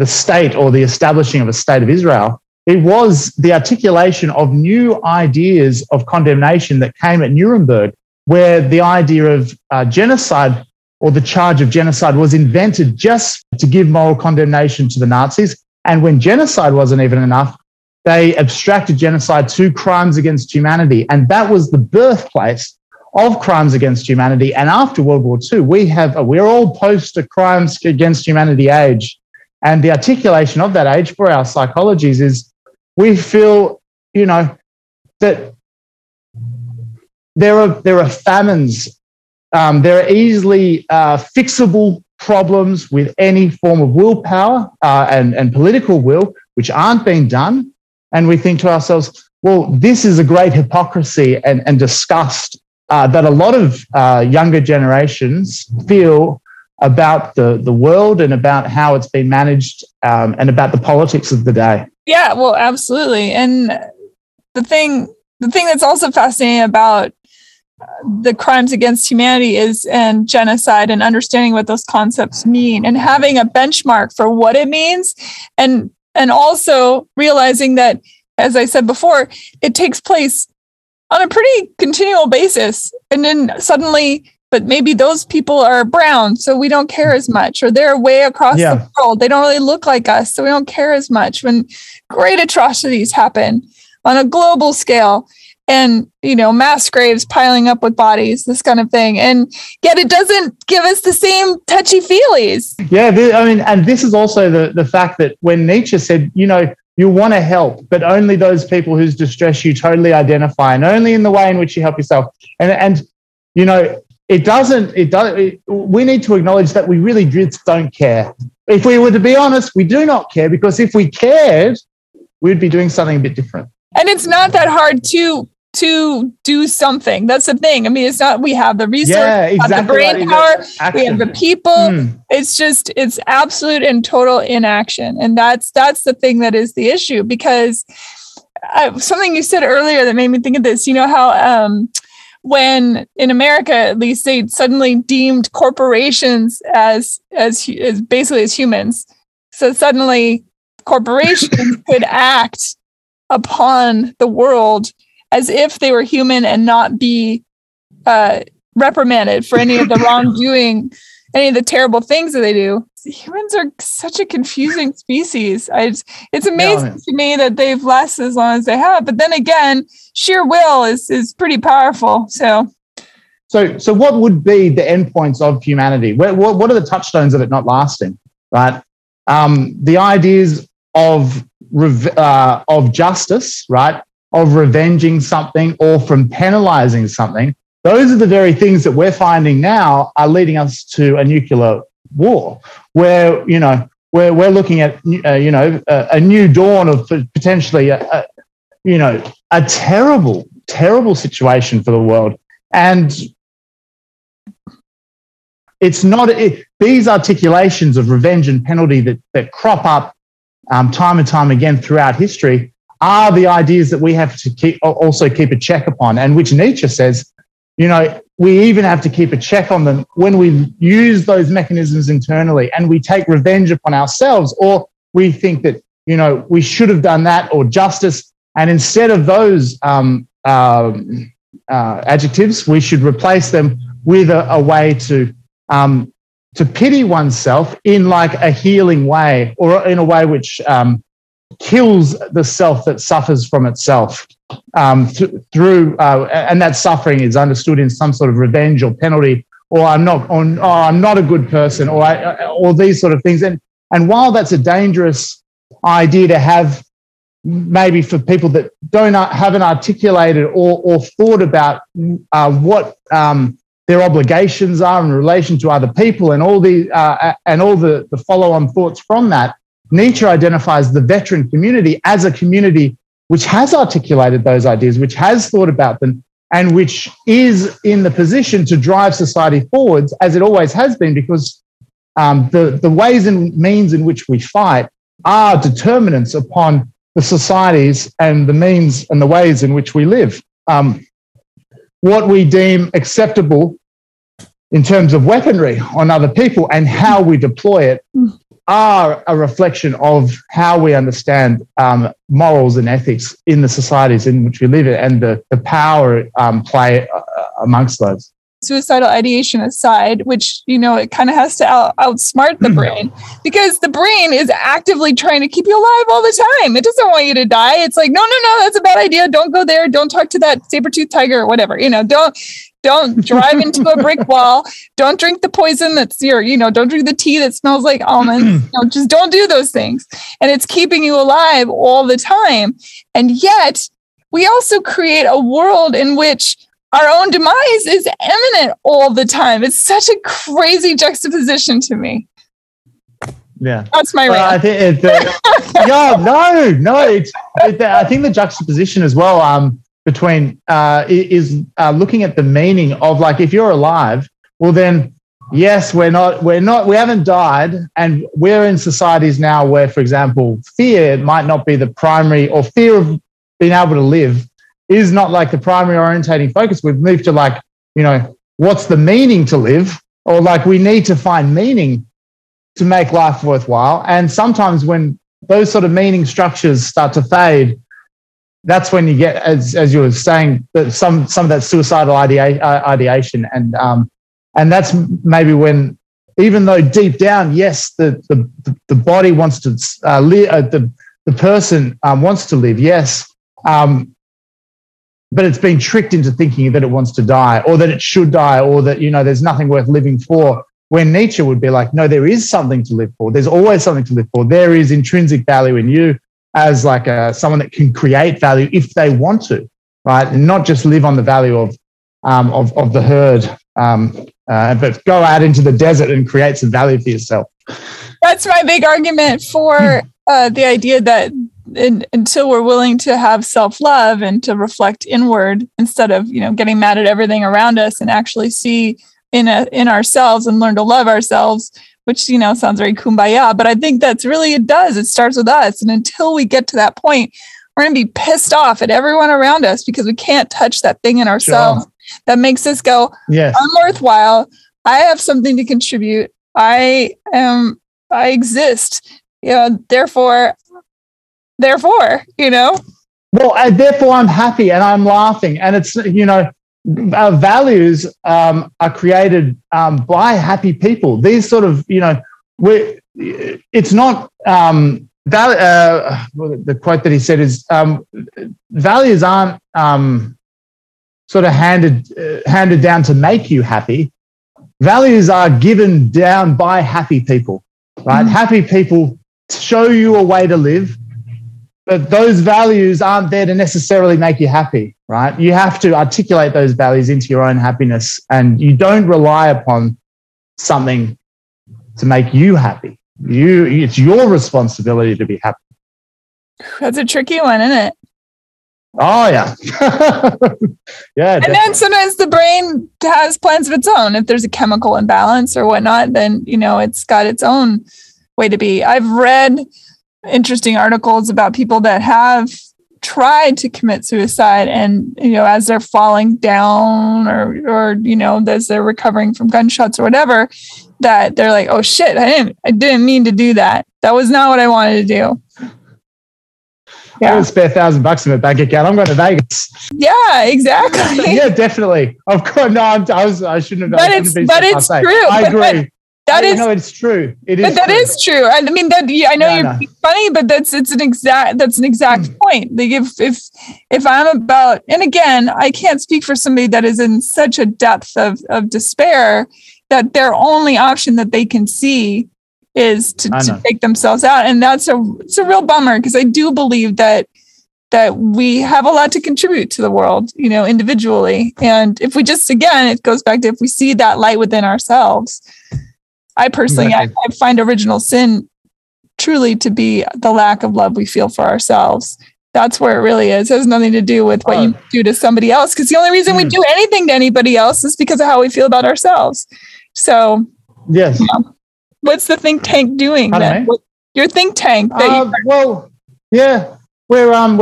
state or the establishing of a state of Israel. It was the articulation of new ideas of condemnation that came at Nuremberg, where the idea of genocide or the charge of genocide was invented just to give moral condemnation to the Nazis. And when genocide wasn't even enough, they abstracted genocide to crimes against humanity. And that was the birthplace of crimes against humanity. And after World War II, we're all post a crimes against humanity age. And the articulation of that age for our psychologies is we feel, that there are famines. There are easily fixable problems with any form of willpower and political will, which aren't being done. And we think to ourselves, well, this is a great hypocrisy and disgust that a lot of younger generations feel about the world and about how it's been managed and about the politics of the day. Yeah, well, absolutely. And the thing that's also fascinating about the crimes against humanity and genocide, and understanding what those concepts mean and having a benchmark for what it means, and also realizing that, as I said before, it takes place on a pretty continual basis. And then suddenly, but maybe those people are brown, so we don't care as much, or they're way across the world. They don't really look like us, so we don't care as much when great atrocities happen on a global scale. And, mass graves piling up with bodies, this kind of thing. And yet it doesn't give us the same touchy-feelies. Yeah, and this is also the fact that when Nietzsche said, you want to help, but only those people whose distress you totally identify, and only in the way in which you help yourself. And we need to acknowledge that we really just don't care. If we were to be honest, we do not care, because if we cared, we'd be doing something a bit different. And it's not that hard to do something. That's the thing. I mean, it's not, we have the resources, we have the brain power, we have the people. It's absolute and total inaction. And that's the thing that is the issue, because something you said earlier that made me think of this, how when in America, at least, they suddenly deemed corporations as basically as humans. So suddenly corporations could act upon the world as if they were human and not be reprimanded for any of the wrongdoing, any of the terrible things that they do. Humans are such a confusing species. It's amazing to me that they've lasted as long as they have. But then again, sheer will is pretty powerful. So what would be the endpoints of humanity? What are the touchstones of it not lasting? Right, the ideas of justice, right, of revenging something or from penalizing something. Those are the very things that we're finding now are leading us to a nuclear war, where we're looking at a new dawn of potentially a terrible situation for the world. And it's not these articulations of revenge and penalty that crop up time and time again throughout history are the ideas that we have to keep a check upon, and which Nietzsche says, we even have to keep a check on them when we use those mechanisms internally and we take revenge upon ourselves, or we think that we should have done that, or justice. And instead of those adjectives, we should replace them with a way to pity oneself in like a healing way, or in a way which kills the self that suffers from itself through, and that suffering is understood in some sort of revenge or penalty, or I'm not a good person, or these sort of things. And while that's a dangerous idea to have, maybe for people that haven't articulated or thought about what their obligations are in relation to other people, and all the follow-on thoughts from that, Nietzsche identifies the veteran community as a community which has articulated those ideas, which has thought about them, and which is in the position to drive society forwards, as it always has been, because the ways and means in which we fight are determinants upon the societies and the means and the ways in which we live. What we deem acceptable in terms of weaponry on other people and how we deploy it are a reflection of how we understand morals and ethics in the societies in which we live, and the power play amongst those. Suicidal ideation aside, which, it kind of has to outsmart the brain, because the brain is actively trying to keep you alive all the time. It doesn't want you to die. It's like, no, that's a bad idea. Don't go there. Don't talk to that saber-toothed tiger or whatever. Don't drive into a brick wall. Don't drink the poison don't drink the tea that smells like almonds. Just don't do those things. And it's keeping you alive all the time. And yet we also create a world in which our own demise is imminent all the time. It's such a crazy juxtaposition to me. Yeah, that's my rant. I think I think the juxtaposition as well between is looking at the meaning of, like, if you're alive, well then yes, we haven't died, and we're in societies now where, for example, fear might not be the primary, or fear of being able to live is not like the primary orientating focus. We've moved to like, what's the meaning to live? Or like, we need to find meaning to make life worthwhile. And sometimes when those sort of meaning structures start to fade, that's when you get, as you were saying, that some of that suicidal ideation. And that's maybe when, even though deep down, yes, the body wants to live, the person wants to live, yes, but it's been tricked into thinking that it wants to die, or that it should die, or that, there's nothing worth living for, when Nietzsche would be like, no, there is something to live for. There's always something to live for. There is intrinsic value in you as like someone that can create value if they want to, right? And not just live on the value of the herd, but go out into the desert and create some value for yourself. That's my big argument for the idea that until we're willing to have self-love and to reflect inward instead of, getting mad at everything around us, and actually see in ourselves and learn to love ourselves, which, sounds very kumbaya, but I think that's really, it does. It starts with us. And until we get to that point, we're going to be pissed off at everyone around us because we can't touch that thing in ourselves that makes us go, yes, I'm worthwhile. I have something to contribute. I exist. Therefore, well, therefore I'm happy and I'm laughing. And it's, our values are created by happy people. These sort of, it's not, the quote that he said is, values aren't sort of handed down to make you happy. Values are given down by happy people, right? Mm-hmm. Happy people show you a way to live, but those values aren't there to necessarily make you happy, right? You have to articulate those values into your own happiness, and you don't rely upon something to make you happy. It's your responsibility to be happy. That's a tricky one, isn't it? Oh, yeah. Yeah. And then sometimes the brain has plans of its own. If there's a chemical imbalance or whatnot, then, it's got its own way to be. I've read interesting articles about people that have tried to commit suicide, and as they're falling down or as they're recovering from gunshots or whatever, that they're like, oh shit, I didn't mean to do that. That was not what I wanted to do. I got a spare $1,000 in my bank account. I'm going to Vegas. Yeah, exactly. Yeah, definitely. Of course. No, I shouldn't have. But it's true. I agree. No, it's true. It is. But that is true. I mean, I know you're being funny, but that's an exact point. Like if I'm about, and again, I can't speak for somebody that is in such a depth of despair that their only option that they can see is to take themselves out, and it's a real bummer, because I do believe that we have a lot to contribute to the world, individually. And if we just, again, it goes back to, if we see that light within ourselves. I personally, I find original sin truly to be the lack of love we feel for ourselves. That's where it really is. It has nothing to do with what you do to somebody else, because the only reason we do anything to anybody else is because of how we feel about ourselves. So, yes. What's the think tank doing then? Your think tank? We're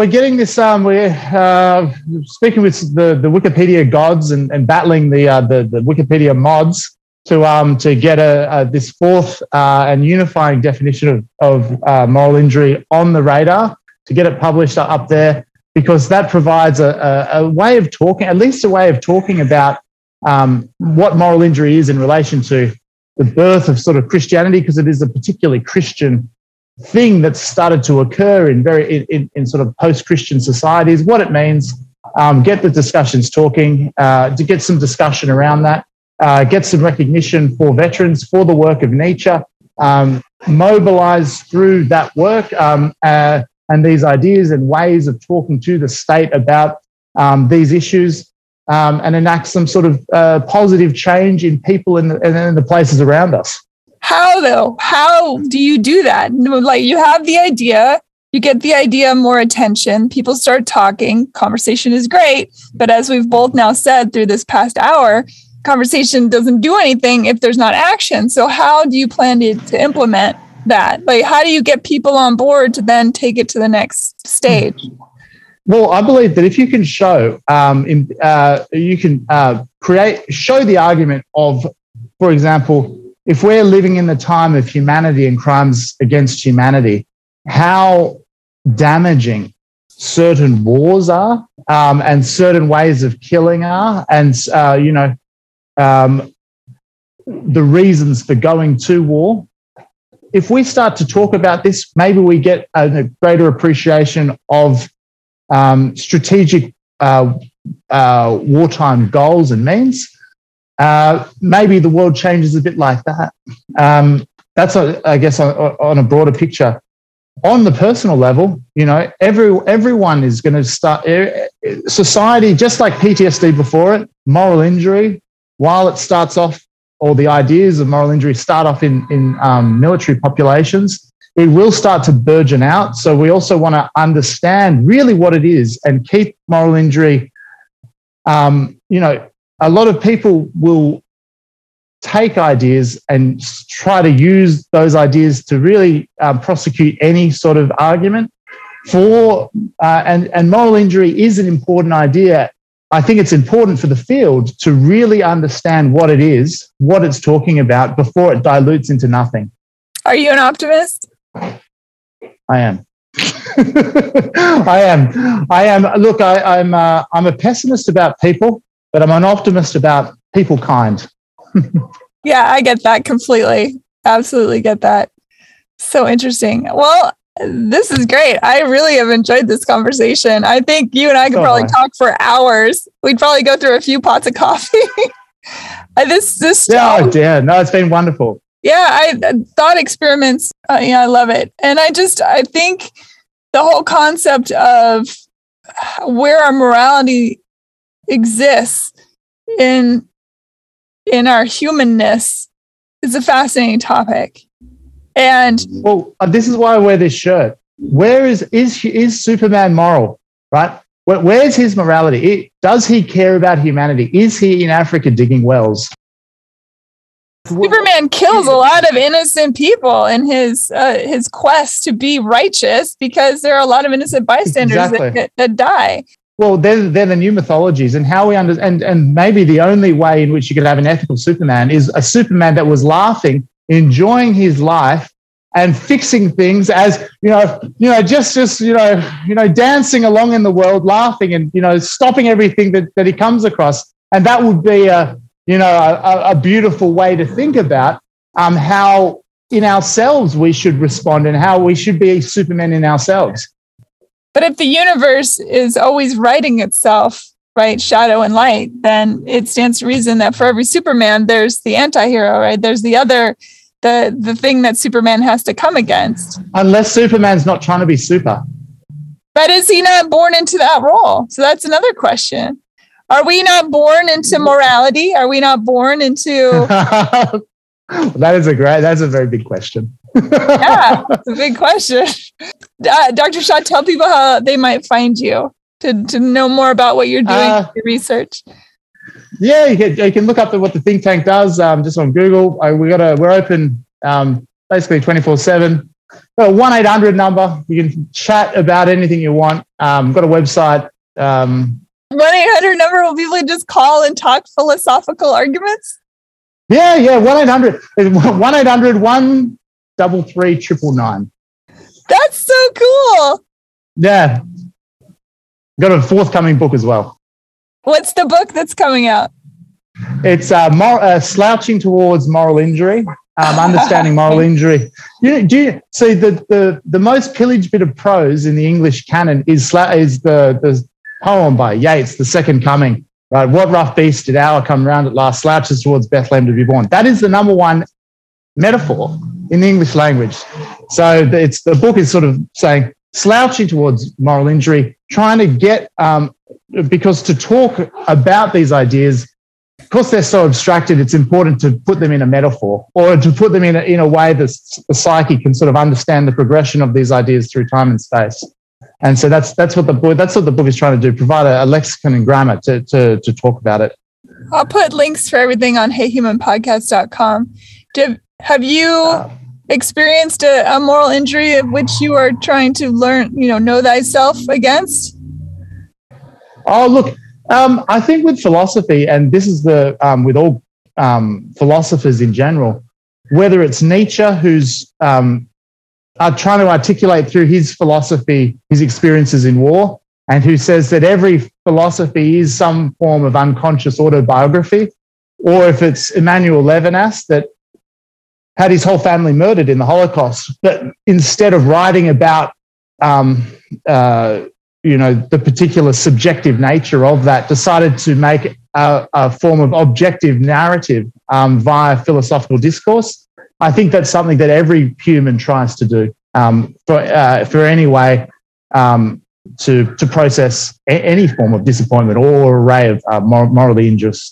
getting this. We're speaking with the Wikipedia gods and battling the Wikipedia mods to get this fourth and unifying definition of moral injury on the radar, to get it published up there, because that provides a way of talking, at least a way of talking about what moral injury is in relation to the birth of sort of Christianity, because it is a particularly Christian thing that's started to occur in sort of post-Christian societies, what it means, get the discussions talking, to get some discussion around that, get some recognition for veterans for the work of Nietzsche, mobilize through that work and these ideas and ways of talking to the state about these issues, and enact some sort of positive change in people and in the places around us. How, though? How do you do that? Like, you have the idea, you get the idea more attention, people start talking, conversation is great, but as we've both now said through this past hour, conversation doesn't do anything if there's not action. So how do you plan to implement that? Like, how do you get people on board to then take it to the next stage? Well, I believe that if you can show, you can show the argument of, for example, if we're living in the time of humanity and crimes against humanity, how damaging certain wars are, and certain ways of killing are, and the reasons for going to war. If we start to talk about this, maybe we get a greater appreciation of strategic wartime goals and means. Maybe the world changes a bit like that. That's, I guess, on a broader picture. On the personal level, everyone is going to start. Society, just like PTSD before it, moral injury, while it starts off, or the ideas of moral injury start off in military populations, it will start to burgeon out. So we also want to understand really what it is and keep moral injury. A lot of people will take ideas and try to use those ideas to really prosecute any sort of argument for, and moral injury is an important idea. I think it's important for the field to really understand what it is, what it's talking about, before it dilutes into nothing. Are you an optimist? I am. I am. Look, I'm a pessimist about people, but I'm an optimist about people kind. Yeah, I get that completely. Absolutely get that. So interesting. Well, this is great. I really have enjoyed this conversation. I think you and I could probably talk for hours. We'd probably go through a few pots of coffee. Yeah, no, it's been wonderful. Yeah, thought experiments. I love it. And I think the whole concept of where our morality exists in our humanness is a fascinating topic. And this is why I wear this shirt. Where is Superman moral, right? Where's his morality? Does he care about humanity? Is he in Africa digging wells? Superman kills a lot of innocent people in his quest to be righteous, because there are a lot of innocent bystanders that die. Well, they're the new mythologies, and how we understand, and maybe the only way in which you could have an ethical Superman is a Superman that was laughing, enjoying his life, and fixing things as, just dancing along in the world, laughing and, stopping everything that he comes across. And that would be a beautiful way to think about how in ourselves we should respond and how we should be Supermen in ourselves. But if the universe is always righting itself, right, shadow and light, then it stands to reason that for every Superman, there's the anti-hero, right? There's the other, the thing that Superman has to come against. Unless Superman's not trying to be super. But is he not born into that role? So that's another question. Are we not born into morality? Are we not born into... That's a very big question. Yeah, it's a big question. Dr. Shaw, tell people how they might find you to know more about what you're doing, your research. Yeah, you can look up what the think tank does just on Google. We're open basically 24/7. Got a 1-800 number. You can chat about anything you want. Got a website. 1-800 number will people just call and talk philosophical arguments? Yeah, 1-800. 1-800-133-999. That's so cool. Yeah. Got a forthcoming book as well. What's the book that's coming out? It's Slouching Towards Moral Injury, Understanding Moral Injury. Do you see the most pillaged bit of prose in the English canon is the poem by Yeats, The Second Coming. Right, what rough beast did hour come round at last, slouches towards Bethlehem to be born? That is the number one metaphor in the English language. So the book is sort of saying slouching towards moral injury, trying to get, because to talk about these ideas, because they're so abstracted, it's important to put them in a metaphor or to put them in a way that the psyche can sort of understand the progression of these ideas through time and space. And so that's what the book is trying to do, provide a lexicon and grammar to talk about it. I'll put links for everything on heyhumanpodcast.com. Have you experienced a moral injury of which you are trying to learn, know thyself against? Oh, look, I think with philosophy, and this is with all philosophers in general, whether it's Nietzsche, who's trying to articulate through his philosophy his experiences in war, and who says that every philosophy is some form of unconscious autobiography, or if it's Emmanuel Levinas that had his whole family murdered in the Holocaust, but instead of writing about the particular subjective nature of that, decided to make a form of objective narrative via philosophical discourse. I think that's something that every human tries to do for any way to process any form of disappointment or array of morally injurious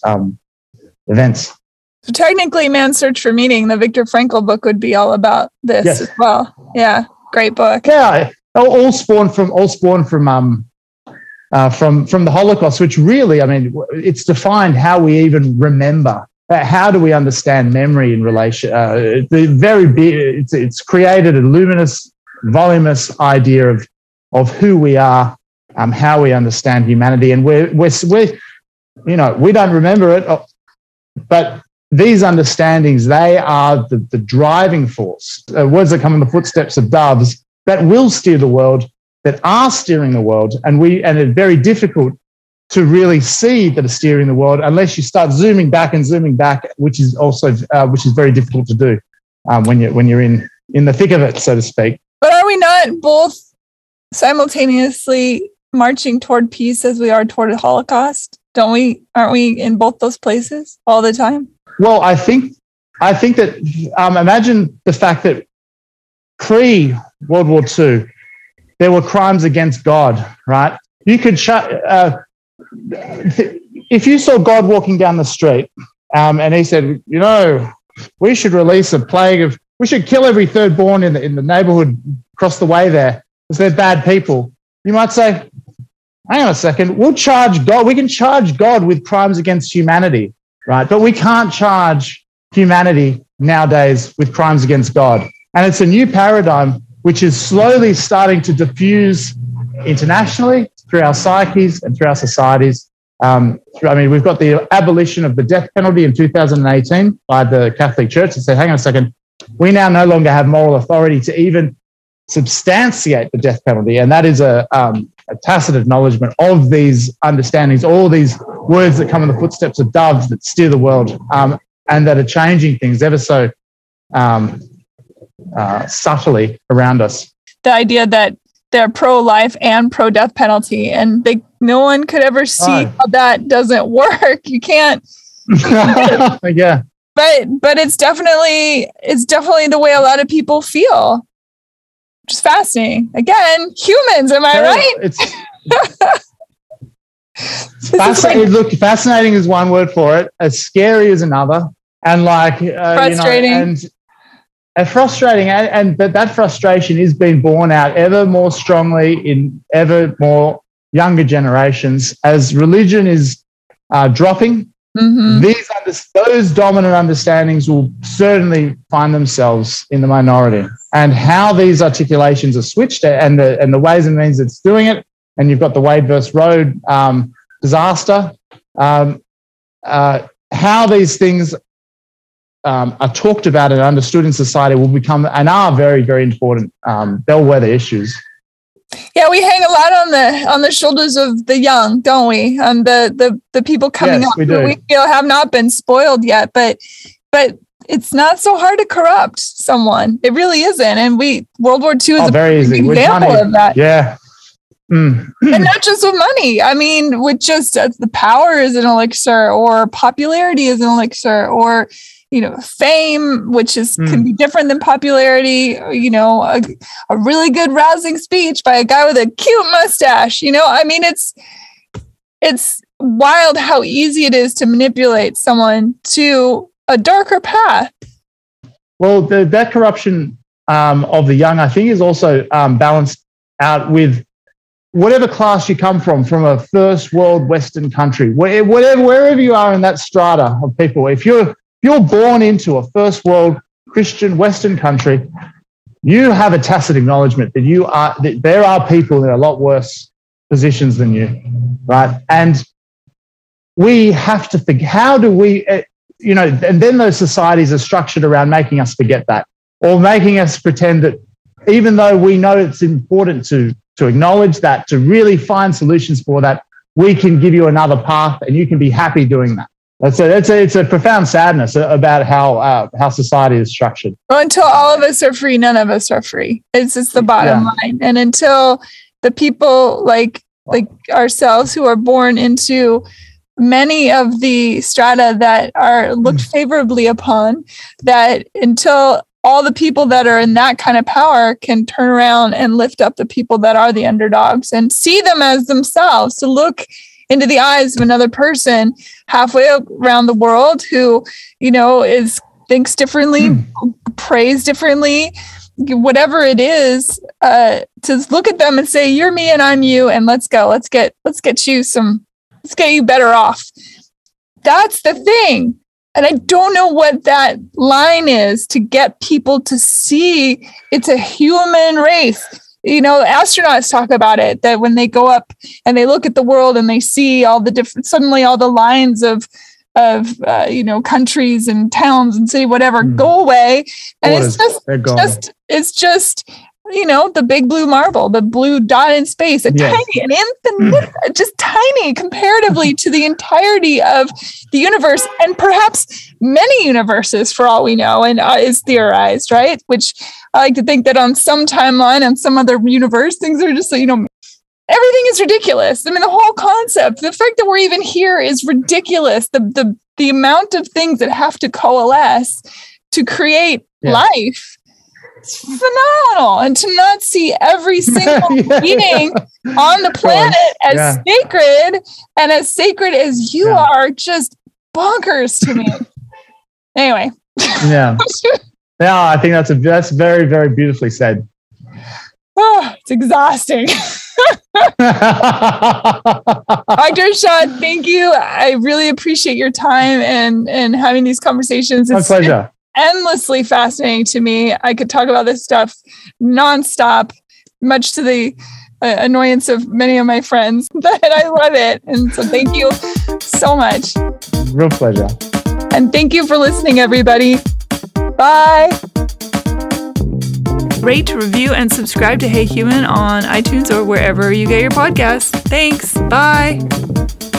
events. So technically, Man's Search for Meaning, the Viktor Frankl book, would be all about this as well. Yeah, great book. Yeah, all spawned from the Holocaust, which really, I mean, it's defined how we even remember. How do we understand memory in relation? It's created a luminous, voluminous idea of who we are, how we understand humanity, and we don't remember it, but these understandings, they are the driving force. Words that come in the footsteps of doves that will steer the world, that are steering the world, and it's very difficult to really see that are steering the world unless you start zooming back, which is very difficult to do when you're in the thick of it, so to speak. But are we not both simultaneously marching toward peace as we are toward the Holocaust? Aren't we in both those places all the time? Well, I think that imagine the fact that pre-World War II, there were crimes against God, right? You could if you saw God walking down the street and he said, we should release a plague we should kill every third born in the neighborhood across the way there because they're bad people. You might say, hang on a second, we'll charge God. We can charge God with crimes against humanity, right? But we can't charge humanity nowadays with crimes against God. And it's a new paradigm which is slowly starting to diffuse internationally through our psyches and through our societies. We've got the abolition of the death penalty in 2018 by the Catholic Church. It said, hang on a second, we now no longer have moral authority to even substantiate the death penalty. And that is a tacit acknowledgement of these understandings, all these words that come in the footsteps of doves that steer the world, and that are changing things ever so subtly around us. The idea that they're pro-life and pro-death penalty, and no one could ever see how that doesn't work. You can't. Yeah. But it's definitely the way a lot of people feel. Which is fascinating. Again, humans, am I right? It's fascinating. Look, fascinating is one word for it. As scary is another, and frustrating. Frustrating, and that frustration is being borne out ever more strongly in ever more younger generations as religion is dropping. Mm-hmm. Those dominant understandings will certainly find themselves in the minority, and how these articulations are switched and the ways and means it's doing it. And you've got the Wade versus Road disaster. How these things are talked about and understood in society will become and are very, very important bellwether issues. Yeah, we hang a lot on the shoulders of the young, don't we? The people coming up who we feel have not been spoiled yet, but it's not so hard to corrupt someone. It really isn't. And World War II is a very easy example of that. Yeah. And not just with money. I mean, with just the power is an elixir, or popularity is an elixir, or fame, which can be different than popularity. A really good rousing speech by a guy with a cute mustache. I mean, it's wild how easy it is to manipulate someone to a darker path. Well, that corruption of the young, I think, is also balanced out with whatever class you come from a first world Western country, wherever you are in that strata of people. If you're born into a first world Christian Western country, you have a tacit acknowledgement that there are people in a lot worse positions than you, right? And we have to think, how do we, and then those societies are structured around making us forget that, or making us pretend that even though we know it's important to acknowledge that, to really find solutions for that, we can give you another path and you can be happy doing that. It's a profound sadness about how society is structured. Well, until all of us are free, none of us are free. It's just the bottom line. And until the people like ourselves who are born into many of the strata that are looked favorably upon, that until all the people that are in that kind of power can turn around and lift up the people that are the underdogs and see them as themselves, to look into the eyes of another person halfway around the world who, thinks differently, prays differently, whatever it is, to look at them and say, you're me and I'm you, and let's go. Let's get you better off. That's the thing. And I don't know what that line is to get people to see it's a human race. Astronauts talk about it, that when they go up and they look at the world and they see all the different, suddenly all the lines of countries and towns and city, whatever, go away. And it's just the big blue marble, the blue dot in space, tiny, an infinite, just tiny comparatively to the entirety of the universe, and perhaps many universes for all we know, and is theorized, right? Which I like to think that on some timeline, on some other universe, things are just, everything is ridiculous. I mean, the whole concept, the fact that we're even here is ridiculous. The amount of things that have to coalesce to create life. It's phenomenal. And to not see every single being on the planet as sacred, and as sacred as you are, just bonkers to me. Anyway. Yeah. I think that's very, very beautifully said. Oh, it's exhausting. Dr. Shaw, thank you. I really appreciate your time and having these conversations. My pleasure. Endlessly fascinating to me. I could talk about this stuff nonstop, much to the annoyance of many of my friends, but I love it. And so thank you so much. Real pleasure. And thank you for listening, everybody. Bye. Rate, review, and subscribe to Hey Human on iTunes or wherever you get your podcasts. Thanks. Bye.